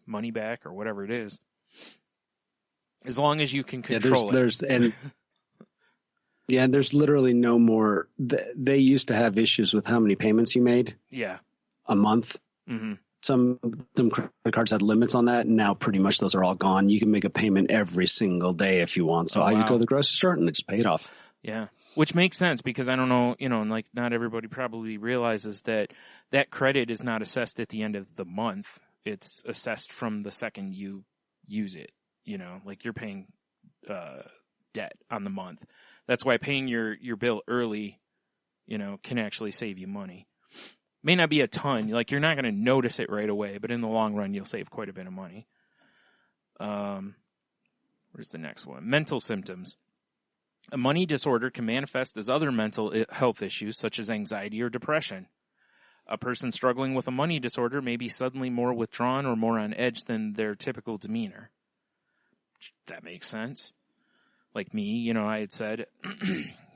money back or whatever it is. As long as you can control it. And there's literally no more. They used to have issues with how many payments you made. Yeah. A month. Mm-hmm. Some credit cards had limits on that, and now pretty much those are all gone. You can make a payment every single day if you want. So I could go to the grocery store and just pay it off. Yeah, which makes sense because I don't know, not everybody probably realizes that credit is not assessed at the end of the month. It's assessed from the second you use it. Like you're paying debt on the month. That's why paying your bill early, can actually save you money. May not be a ton. Like you're not going to notice it right away, but in the long run, you'll save quite a bit of money. Where's the next one? Mental symptoms. A money disorder can manifest as other mental health issues, such as anxiety or depression. A person struggling with a money disorder may be suddenly more withdrawn or more on edge than their typical demeanor. That makes sense. Like me, I had said,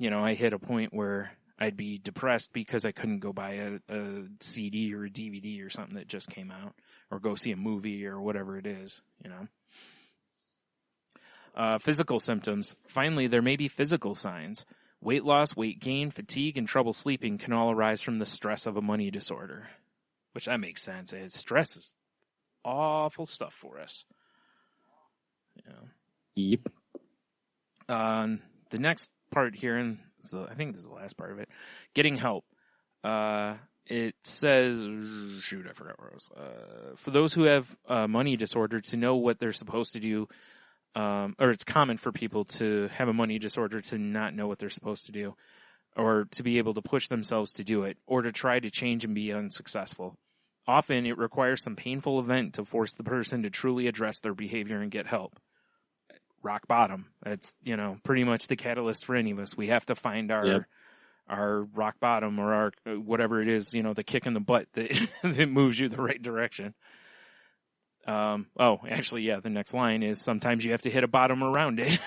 I hit a point where I'd be depressed because I couldn't go buy a CD or a DVD or something that just came out, or go see a movie or whatever it is, Physical symptoms. Finally, there may be physical signs. Weight loss, weight gain, fatigue, and trouble sleeping can all arise from the stress of a money disorder. Which that makes sense. Stress is awful stuff for us. Yep. The next part here, and I think this is the last part of it, getting help. It says, I forgot where it was. For those who have a money disorder, to know what they're supposed to do, or it's common for people to have a money disorder to not know what they're supposed to do, or to be able to push themselves to do it, or to try to change and be unsuccessful. Often it requires some painful event to force the person to truly address their behavior and get help. Rock bottom. That's, pretty much the catalyst for any of us. We have to find our rock bottom, or our whatever it is, the kick in the butt that that moves you the right direction. The next line is sometimes you have to hit a bottom around it.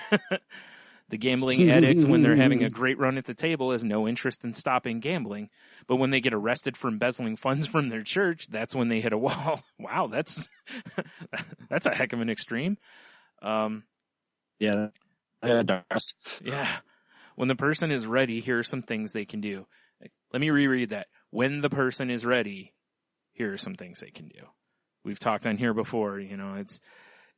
The gambling addict, when they're having a great run at the table, has no interest in stopping gambling. But when they get arrested for embezzling funds from their church, that's when they hit a wall. Wow, that's a heck of an extreme. Yeah. Yeah. When the person is ready, here are some things they can do. Let me reread that. When the person is ready, here are some things they can do. We've talked on here before, it's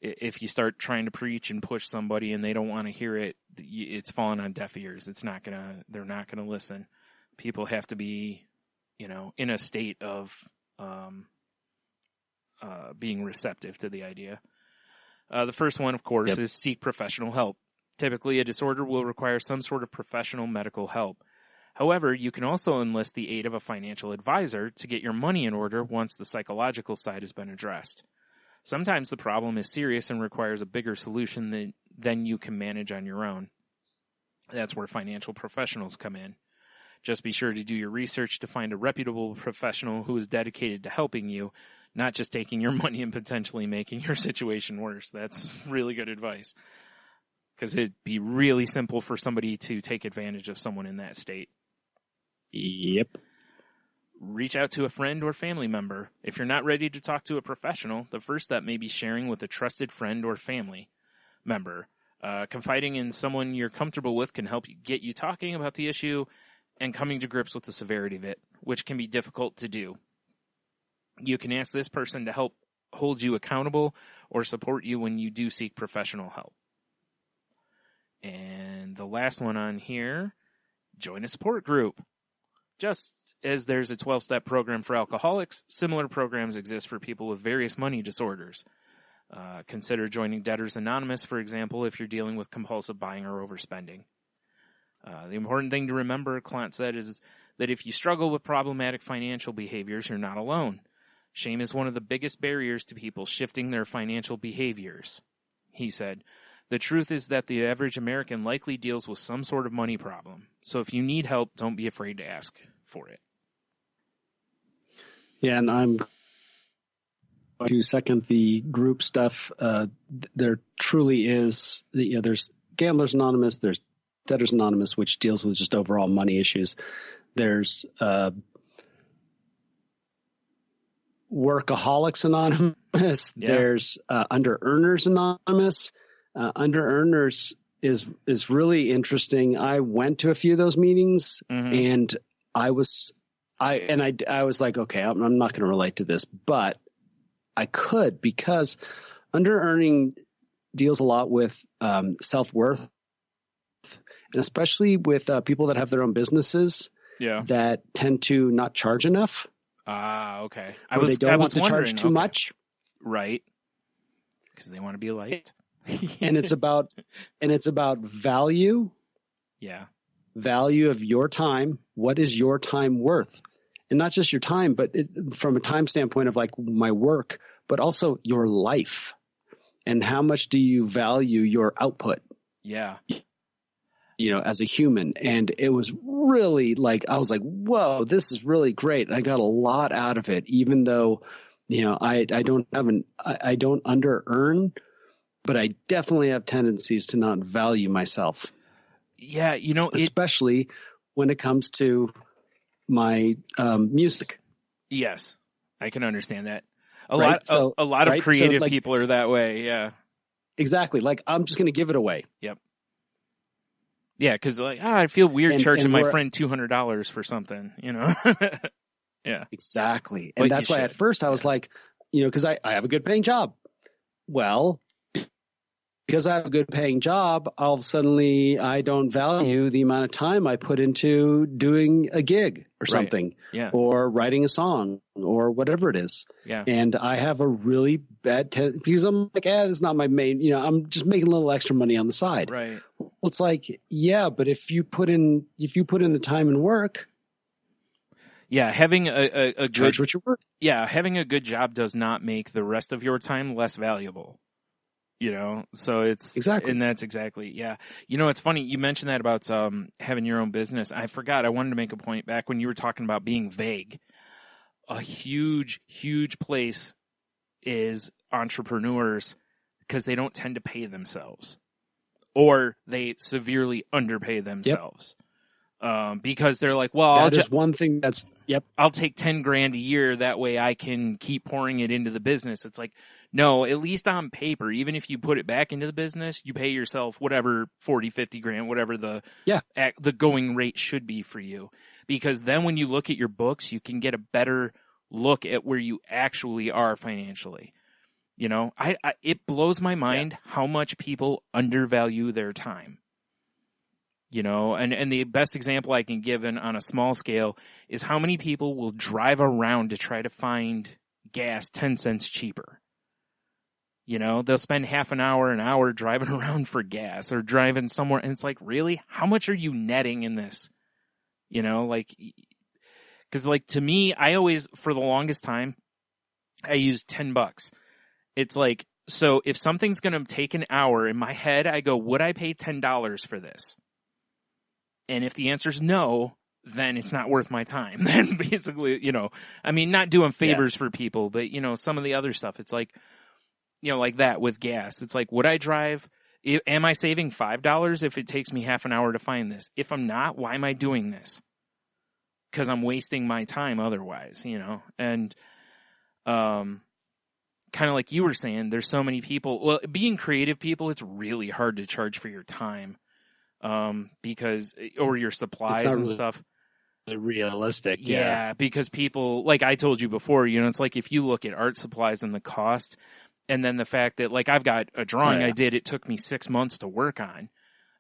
if you start trying to preach and push somebody and they don't want to hear it, it's falling on deaf ears. They're not going to listen. People have to be, in a state of being receptive to the idea. The first one, of course, is seek professional help. Typically, a disorder will require some sort of professional medical help. However, you can also enlist the aid of a financial advisor to get your money in order once the psychological side has been addressed. Sometimes the problem is serious and requires a bigger solution than you can manage on your own. That's where financial professionals come in. Just be sure to do your research to find a reputable professional who is dedicated to helping you, not just taking your money and potentially making your situation worse. That's really good advice. Because it'd be really simple for somebody to take advantage of someone in that state. Yep. Reach out to a friend or family member. If you're not ready to talk to a professional, the first step may be sharing with a trusted friend or family member. Confiding in someone you're comfortable with can help get you talking about the issue and coming to grips with the severity of it, which can be difficult to do. You can ask this person to help hold you accountable or support you when you do seek professional help. And the last one on here, join a support group. Just as there's a 12-step program for alcoholics, similar programs exist for people with various money disorders. Consider joining Debtors Anonymous, for example, if you're dealing with compulsive buying or overspending. The important thing to remember, Clint said, is that if you struggle with problematic financial behaviors, you're not alone. Shame is one of the biggest barriers to people shifting their financial behaviors. He said, the truth is that the average American likely deals with some sort of money problem. So if you need help, don't be afraid to ask for it. Yeah, and I'm to second the group stuff. There truly is, there's Gamblers Anonymous, there's Debtors Anonymous, which deals with just overall money issues. There's Workaholics Anonymous. Yeah. There's Under Earners Anonymous. Under Earners is really interesting. I went to a few of those meetings, and I was like, okay, I'm not going to relate to this, but I could, because under earning deals a lot with self-worth, and especially with people that have their own businesses that tend to not charge enough. Ah, okay. They don't want to charge too much. Right. Because they want to be liked. and it's about value. Yeah. Value of your time. What is your time worth? And not just your time, but from a time standpoint of like my work, but also your life. And how much do you value your output? Yeah. You know, as a human. And it was really like, I was like, whoa, this is really great. And I got a lot out of it, even though, you know, I don't under earn, but I definitely have tendencies to not value myself. Yeah. You know, especially when it comes to my music. Yes. I can understand that. A Right? lot of creative people are that way. Yeah. Exactly. Like, I'm just going to give it away. Yep. Yeah, because like, I feel weird charging my friend $200 for something, you know? Yeah. Exactly. And that's why at first I was like, you know, because I have a good paying job. Well, because I have a good paying job, suddenly I don't value the amount of time I put into doing a gig or something, or writing a song or whatever it is. Yeah. And I have a really bad because I'm like, this is not my main, you know, I'm just making a little extra money on the side. Right. Well, it's like, yeah, but if you put in the time and work. Yeah, having a good, charge what you're worth. Yeah, having a good job does not make the rest of your time less valuable. You know, so it's exactly, and that's exactly, yeah. You know, it's funny you mentioned that about having your own business. I forgot. I wanted to make a point back when you were talking about being vague. A huge, huge place is entrepreneurs, because they don't tend to pay themselves, or they severely underpay themselves. Because they're like, well, that is one thing that's, I'll take 10 grand a year. That way I can keep pouring it into the business. It's like, no, at least on paper, even if you put it back into the business, you pay yourself whatever 40, 50 grand, whatever the going rate should be for you. Because then when you look at your books, you can get a better look at where you actually are financially. You know, it blows my mind how much people undervalue their time. You know, and the best example I can give on a small scale is how many people will drive around to try to find gas 10 cents cheaper. You know, they'll spend half an hour driving around for gas or driving somewhere. And it's like, really? How much are you netting in this? You know, like, because like to me, I always, for the longest time, I used $10. It's like, so if something's going to take an hour in my head, I go, would I pay $10 for this? And if the answer is no, then it's not worth my time. That's basically, you know, I mean, not doing favors for people, but, you know, some of the other stuff. It's like, you know, like that with gas. It's like, would I drive? Am I saving $5 if it takes me half an hour to find this? If I'm not, why am I doing this? Because I'm wasting my time otherwise, you know? And kind of like you were saying, there's so many people. Well, being creative people, it's really hard to charge for your time. Because, or your supplies and really stuff. Realistic. Yeah. Because people, like I told you before, you know, it's like if you look at art supplies and the cost, and then the fact that like I've got a drawing I did, it took me 6 months to work on,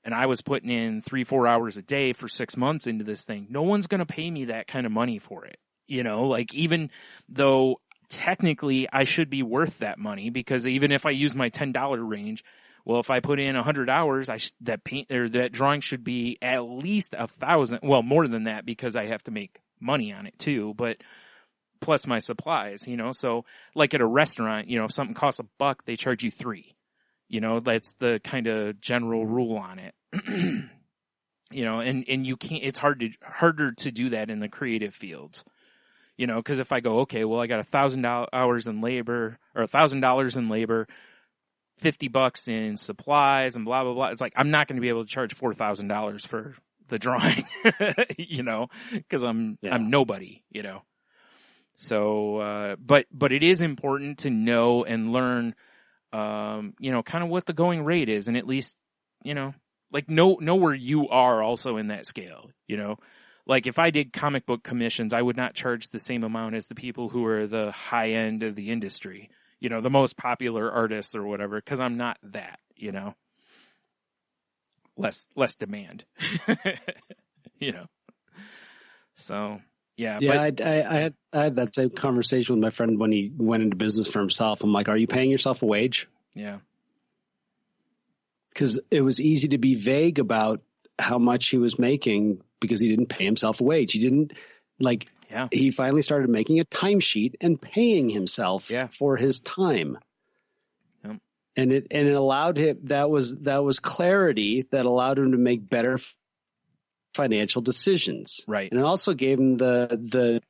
and I was putting in 3-4 hours a day for 6 months into this thing. No one's going to pay me that kind of money for it. You know, like even though technically I should be worth that money, because even if I use my $10 range, well, if I put in 100 hours, that drawing should be at least 1,000. Well, more than that, because I have to make money on it too. But plus my supplies, you know. So, like at a restaurant, you know, if something costs $1, they charge you $3. You know, that's the kind of general rule on it. You know, and you can't. It's harder to do that in the creative fields. You know, because if I go, okay, well, I got $1,000 in labor or $1,000 in labor. $50 in supplies and blah, blah, blah. It's like, I'm not going to be able to charge $4,000 for the drawing, you know, because I'm nobody, you know. So, but it is important to know and learn, kind of what the going rate is, and at least, like know where you are also in that scale, Like if I did comic book commissions, I would not charge the same amount as the people who are the high end of the industry, the most popular artists or whatever, because I'm not that, less demand, So yeah. Yeah, I had that same conversation with my friend when he went into business for himself. I'm like, are you paying yourself a wage? Yeah. Because it was easy to be vague about how much he was making because he didn't pay himself a wage. He didn't he finally started making a timesheet and paying himself for his time. Yep. And it allowed him, that was clarity that allowed him to make better financial decisions. Right. And it also gave him the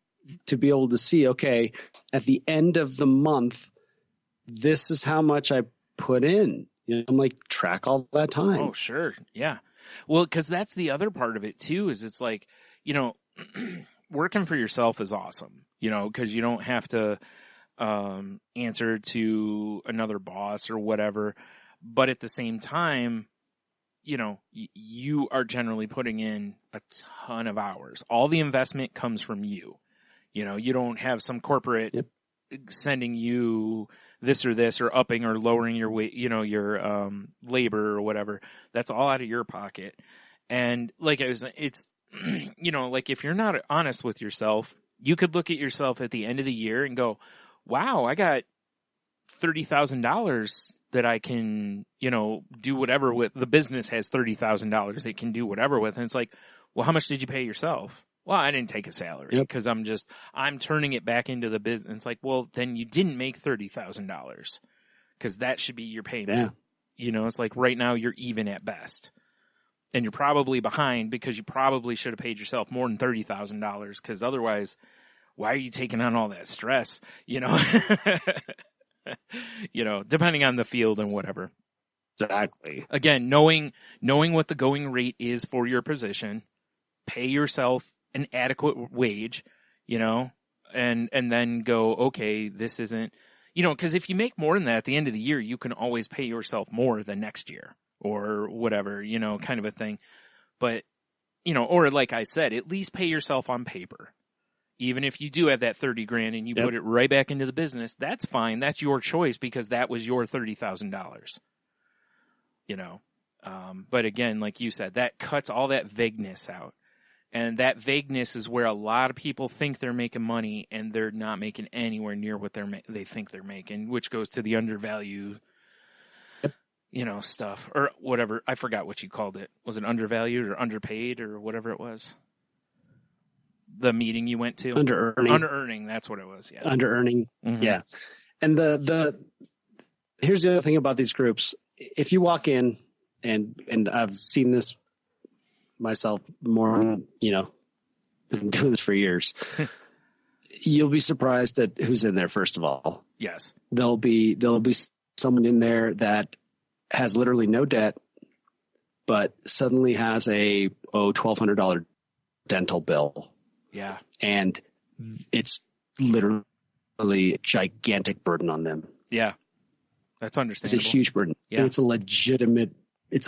to be able to see, okay, at the end of the month, this is how much I put in. I'm like, track all that time. Oh, sure. Yeah. Well, because that's the other part of it too, is it's like, working for yourself is awesome, because you don't have to answer to another boss or whatever. But at the same time, you are generally putting in a ton of hours. All the investment comes from you. You don't have some corporate sending you this or this or upping or lowering your weight, your labor or whatever. That's all out of your pocket. And like it's, like if you're not honest with yourself, you could look at yourself at the end of the year and go, wow, I got $30,000 that I can, do whatever with. The business has $30,000 it can do whatever with. And it's like, well, how much did you pay yourself? Well, I didn't take a salary because I'm turning it back into the business. It's like, well, then you didn't make $30,000 because that should be your payment. Yeah. It's like right now you're even at best. And you're probably behind because you probably should have paid yourself more than $30,000 because otherwise, why are you taking on all that stress? Depending on the field and whatever. Exactly. Again, knowing what the going rate is for your position, pay yourself an adequate wage, and then go, okay, this isn't, because if you make more than that at the end of the year, you can always pay yourself more the next year or whatever, kind of a thing. But, or like I said, at least pay yourself on paper. Even if you do have that $30,000 and you put it right back into the business, that's fine. That's your choice because that was your $30,000. But again, like you said, that cuts all that vagueness out. And that vagueness is where a lot of people think they're making money and they're not making anywhere near what they think they're making, which goes to the undervalue, stuff or whatever. I forgot what you called it. Was it undervalued or underpaid or whatever it was? The meeting you went to? Under-earning, that's what it was. Yeah. Under-earning. Mm-hmm. Yeah. And here's the other thing about these groups. If you walk in and I've seen this myself more, been doing this for years. You'll be surprised at who's in there. First of all, yes, there'll be someone in there that has literally no debt, but suddenly has a $1,200 dental bill. Yeah, and it's literally a gigantic burden on them. Yeah, that's understandable. It's a huge burden. Yeah, and it's a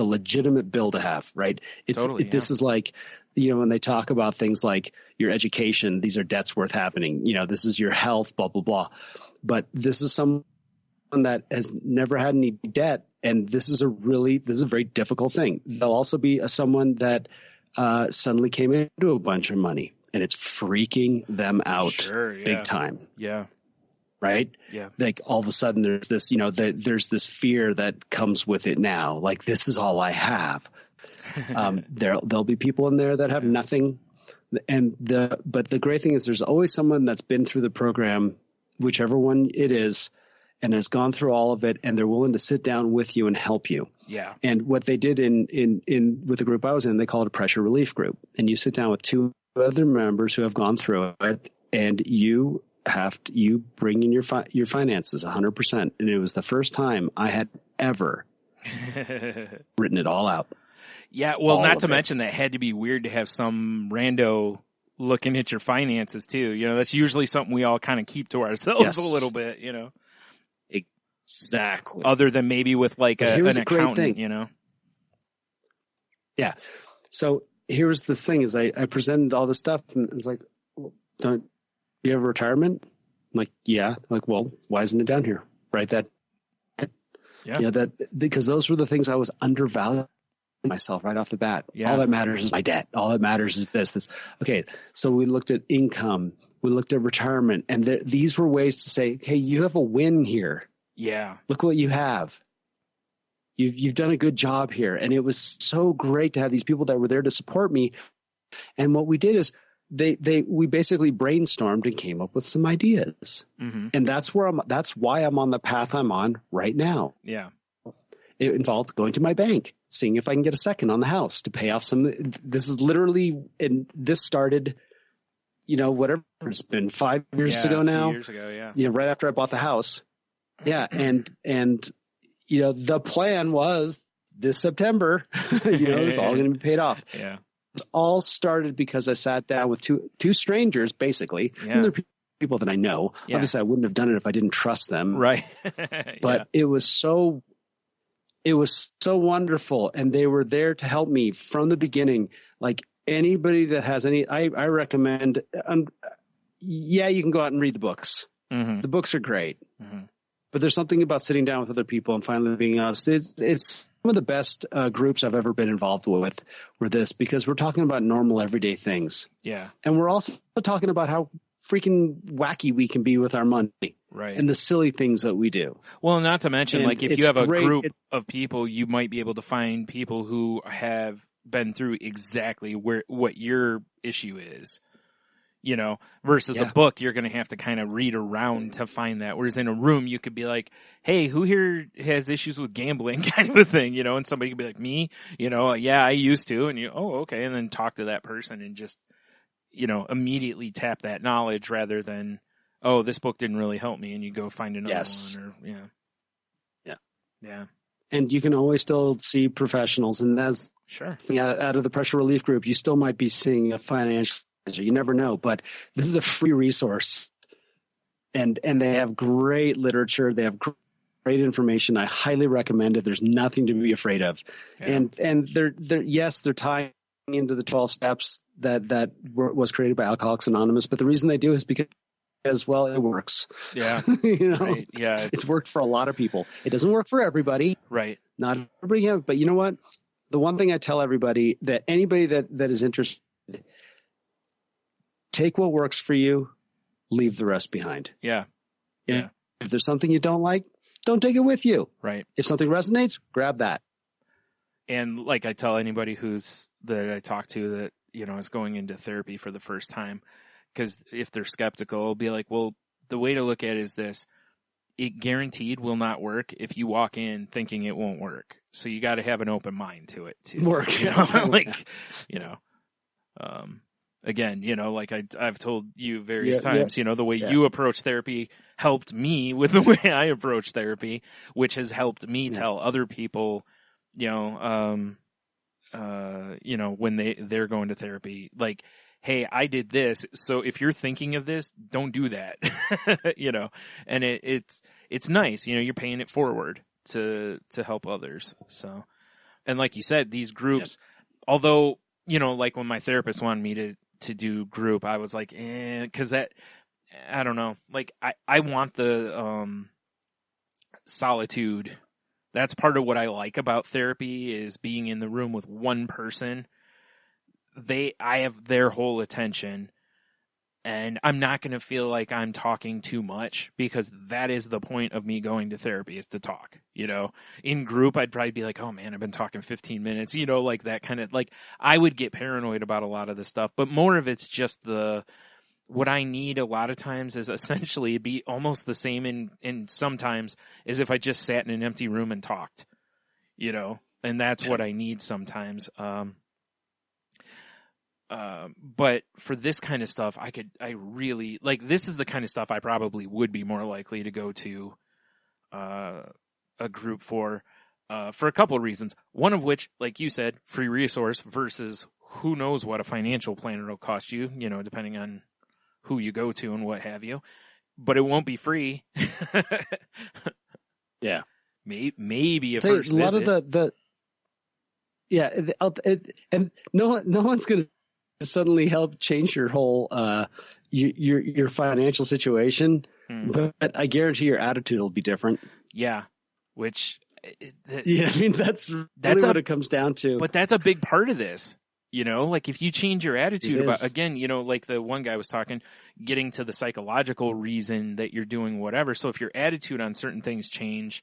legitimate bill to have, right? This is like, when they talk about things like your education, these are debts worth having, this is your health, blah, blah, blah. But this is someone that has never had any debt. And this is a very difficult thing. There'll also be someone that suddenly came into a bunch of money and it's freaking them out big time. Yeah. Right? Yeah. Like all of a sudden there's this, there's this fear that comes with it now. Like, this is all I have. There'll be people in there that have nothing. But the great thing is there's always someone that's been through the program, whichever one it is, and has gone through all of it, and they're willing to sit down with you and help you. Yeah. And what they did with the group I was in, they called it a pressure relief group. And you sit down with two other members who have gone through it, and you bring in your finances 100%. And it was the first time I had ever written it all out. Yeah. Well, not to mention that it had to be weird to have some rando looking at your finances too. You know, that's usually something we all kind of keep to ourselves Yes. a little bit, you know, Exactly. other than maybe with like But an here's a great accountant, thing. you know? Yeah. So here's the thing: is I presented all this stuff, and it's like, well, don't you have a retirement? I'm like, yeah. Like, well, why isn't it down here? Right. That. Yeah. You know, that because those were the things I was undervaluing myself right off the bat. Yeah. All that matters is my debt. All that matters is this. Okay. So we looked at income. We looked at retirement, and these were ways to say, hey, you have a win here. Yeah. Look what you have. You've done a good job here. And it was so great to have these people that were there to support me. And what we did is we basically brainstormed and came up with some ideas. Mm-hmm. And that's why I'm on the path I'm on right now. Yeah. It involved going to my bank, seeing if I can get a second on the house to pay off some. This is literally, and this started, you know, whatever it's been 5 years ago a few now. years ago, yeah. You know, right after I bought the house. Yeah. And, you know, the plan was this September, you know, it's all going to be paid off. Yeah. It all started because I sat down with two strangers, basically. Yeah. And they're people that I know. Yeah. Obviously, I wouldn't have done it if I didn't trust them. Right. But it was so wonderful. And they were there to help me from the beginning. Like anybody that has I recommend, yeah, you can go out and read the books. Mm-hmm. The books are great. Mm-hmm. But there's something about sitting down with other people and finally being honest. It's some of the best groups I've ever been involved with were this, because we're talking about normal everyday things. Yeah. And we're also talking about how freaking wacky we can be with our money. Right. And the silly things that we do. Well, not to mention, And like, if it's you have a great. group of people, you might be able to find people who have been through exactly what your issue is, you know, versus a book, you're going to have to kind of read around to find that. Whereas in a room, you could be like, hey, who here has issues with gambling kind of a thing, you know, and somebody could be like, me, you know, yeah, I used to. And you, oh, okay. And then talk to that person and just, you know, immediately tap that knowledge rather than, oh, this book didn't really help me. And you go find another one or, yeah. And you can always still see professionals, and that's sure. Out of the pressure relief group, you still might be seeing a financial advisor. You never know, but this is a free resource, and they have great literature. They have great information. I highly recommend it. There's nothing to be afraid of, and they're tying into the 12 steps that was created by Alcoholics Anonymous. But the reason they do is because, as well, it works. Yeah. You know, right. Yeah. It's worked for a lot of people. It doesn't work for everybody. Right. Not everybody has, but you know what? The one thing I tell everybody, that anybody that is interested, take what works for you, leave the rest behind. Yeah. If there's something you don't like, don't take it with you. Right. If something resonates, grab that. And like I tell anybody that I talk to that, you know, is going into therapy for the first time, because if they're skeptical, I'll be like, well, the way to look at it is this: it guaranteed will not work if you walk in thinking it won't work. So you got to have an open mind to it too. Work. You know, like, you know, again, you know, like I've told you various times, you know, the way you approach therapy helped me with the way I approach therapy, which has helped me tell other people, you know, when they're going to therapy, like, hey, I did this. So if you're thinking of this, don't do that, you know, and it's nice, you know, you're paying it forward to help others. So, and like you said, these groups, although, you know, like when my therapist wanted me to do group, I was like, cause that, I don't know, like I want the, solitude. That's part of what I like about therapy, is being in the room with one person. I have their whole attention, and I'm not going to feel like I'm talking too much, because that is the point of me going to therapy, is to talk, you know. In group, I'd probably be like, oh man, I've been talking 15 minutes, you know, like that kind of, like, I would get paranoid about a lot of this stuff, but more of it's just what I need a lot of times is essentially be almost the same in sometimes as if I just sat in an empty room and talked, you know, and that's what I need sometimes. But for this kind of stuff, I really, like, this is the kind of stuff I probably would be more likely to go to a group for a couple of reasons. One of which, like you said, free resource versus who knows what a financial planner will cost you, depending on who you go to and what have you. But it won't be free. Yeah. Maybe a Tell you, first a lot visit. of and no one's going to suddenly help change your whole your financial situation, but I guarantee your attitude will be different. Yeah, which Yeah, I mean that's really what it comes down to. But that's a big part of this. Like if you change your attitude It about, is. again, like the one guy was talking, getting to the psychological reason that you're doing whatever. So if your attitude on certain things change,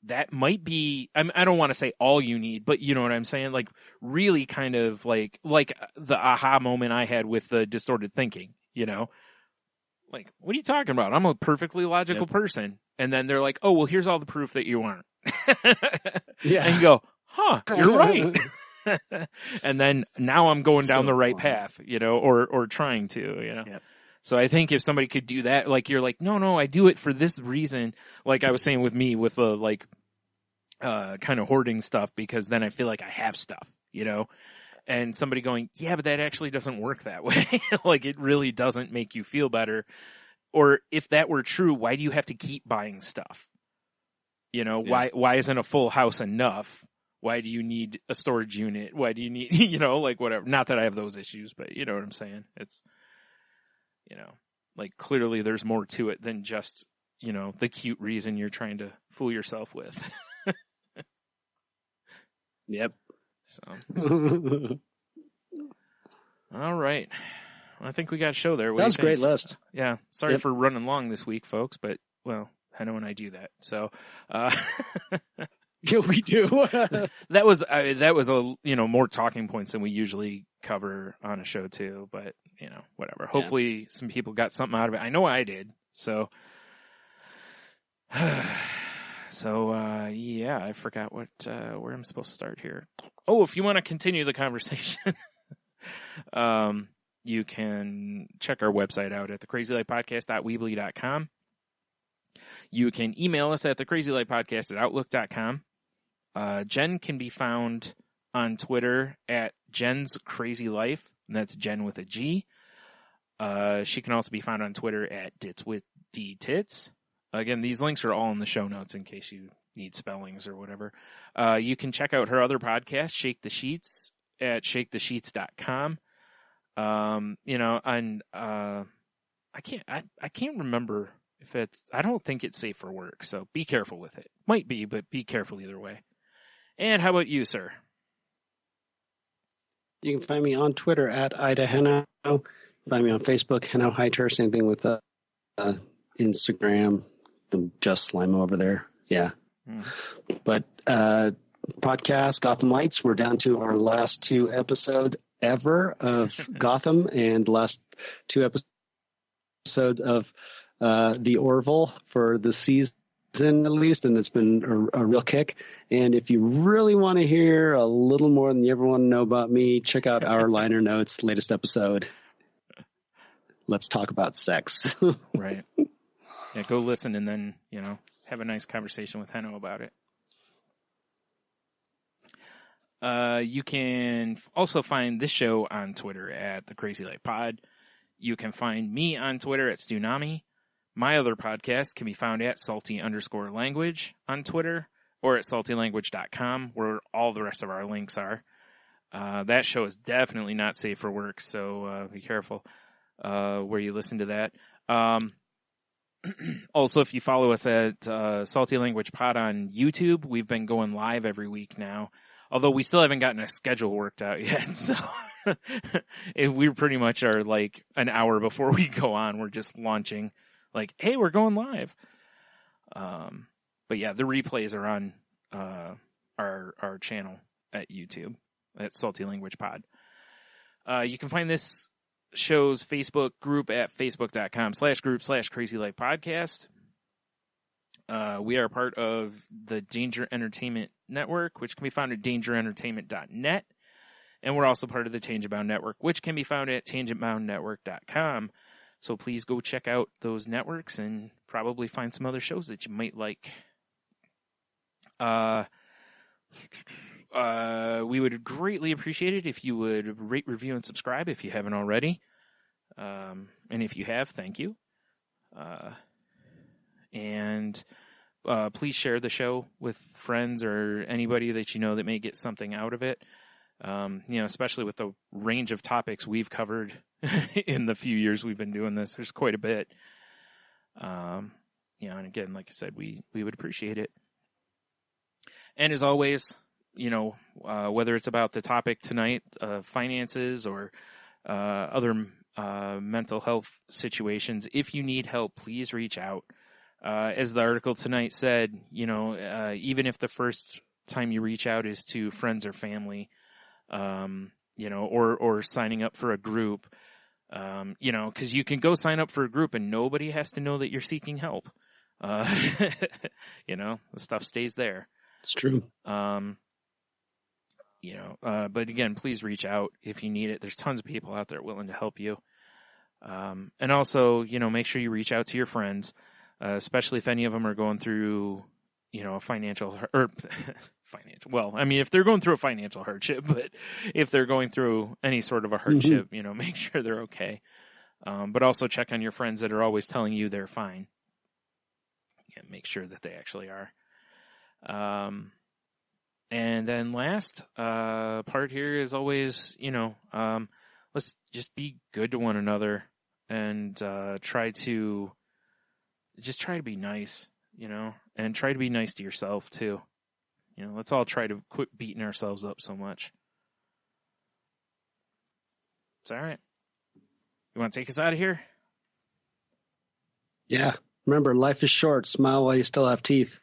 that might be, I don't want to say all you need, but you know what I'm saying? Like really kind of like the aha moment I had with the distorted thinking, like, what are you talking about? I'm a perfectly logical person. And then they're like, oh, well, here's all the proof that you aren't. Yeah. And you go, huh, you're right. And then now I'm going down So the right funny. path, or trying to, Yep. So I think if somebody could do that, like you're like, no, I do it for this reason. Like I was saying with me with the kind of hoarding stuff, because then I feel like I have stuff, and somebody going, yeah, but that actually doesn't work that way. Like it really doesn't make you feel better. Or if that were true, why do you have to keep buying stuff? Why isn't a full house enough? Why do you need a storage unit? Why do you need, like whatever? Not that I have those issues, but you know what I'm saying? It's, like clearly there's more to it than just, the cute reason you're trying to fool yourself with. Yep. So, all right. I think we got a show there. What That do was you a great think? list. Yeah. Sorry Yep. for running long this week, folks, but well, Heno and I do that. So, Yeah, we do. that was a more talking points than we usually cover on a show too, but whatever. Hopefully some people got something out of it. I know I did. So yeah, I forgot where I'm supposed to start here. Oh, if you want to continue the conversation, you can check our website out at thecrazylightpodcast.weebly.com. You can email us at thecrazylightpodcast@outlook.com. Jen can be found on Twitter at Jen's Crazy Life, and that's Jen with a G. She can also be found on Twitter at Dits with D Tits. Again, these links are all in the show notes in case you need spellings or whatever. You can check out her other podcast, Shake the Sheets, at shakethesheets.com. And I can't remember if I don't think it's safe for work, so be careful with it. Might be, but be careful either way. And how about you, sir? You can find me on Twitter at Ida Heno. Find me on Facebook, Heno Heiter. Same thing with Instagram. I'm just Slime over there. Yeah. But podcast, Gotham Lights, we're down to our last 2 episodes ever of Gotham and last 2 episodes of the Orville for the season at least, and it's been a real kick. And if you really want to hear a little more than you ever want to know about me, check out our liner notes, latest episode. Let's talk about sex. Right. Yeah, go listen and then, have a nice conversation with Heno about it. You can also find this show on Twitter at The Crazy Light Pod. You can find me on Twitter at Stunami. My other podcast can be found at salty_language on Twitter or at saltylanguage.com, where all the rest of our links are. That show is definitely not safe for work, so be careful where you listen to that. Also, if you follow us at Salty Language Pod on YouTube, we've been going live every week now, although we still haven't gotten a schedule worked out yet. So we pretty much are like an hour before we go on. We're just launching like, hey, we're going live. But yeah, the replays are on our channel at YouTube at Salty Language Pod. You can find this show's Facebook group at facebook.com/group/crazylifepodcast. We are part of the Danger Entertainment Network, which can be found at dangerentertainment.net. And we're also part of the Tangent Bound Network, which can be found at tangentboundnetwork.com. So please go check out those networks and probably find some other shows that you might like. we would greatly appreciate it if you would rate, review, and subscribe if you haven't already. And if you have, thank you. And please share the show with friends or anybody that you know that may get something out of it. Especially with the range of topics we've covered in the few years we've been doing this. There's quite a bit. And again, like I said, we would appreciate it. And as always, whether it's about the topic tonight, finances or other mental health situations, if you need help, please reach out. As the article tonight said, even if the first time you reach out is to friends or family, or signing up for a group, because you can go sign up for a group and nobody has to know that you're seeking help. The stuff stays there. It's true. But again, please reach out if you need it. There's tons of people out there willing to help you. And also, make sure you reach out to your friends, especially if any of them are going through, a financial. Well, I mean, if they're going through a financial hardship, but if they're going through any sort of a hardship, make sure they're okay. But also check on your friends that are always telling you they're fine. Yeah, make sure that they actually are. And then last part here is always, let's just be good to one another and try to be nice, and try to be nice to yourself too. Let's all try to quit beating ourselves up so much. It's all right. You want to take us out of here? Yeah. Remember, life is short. Smile while you still have teeth.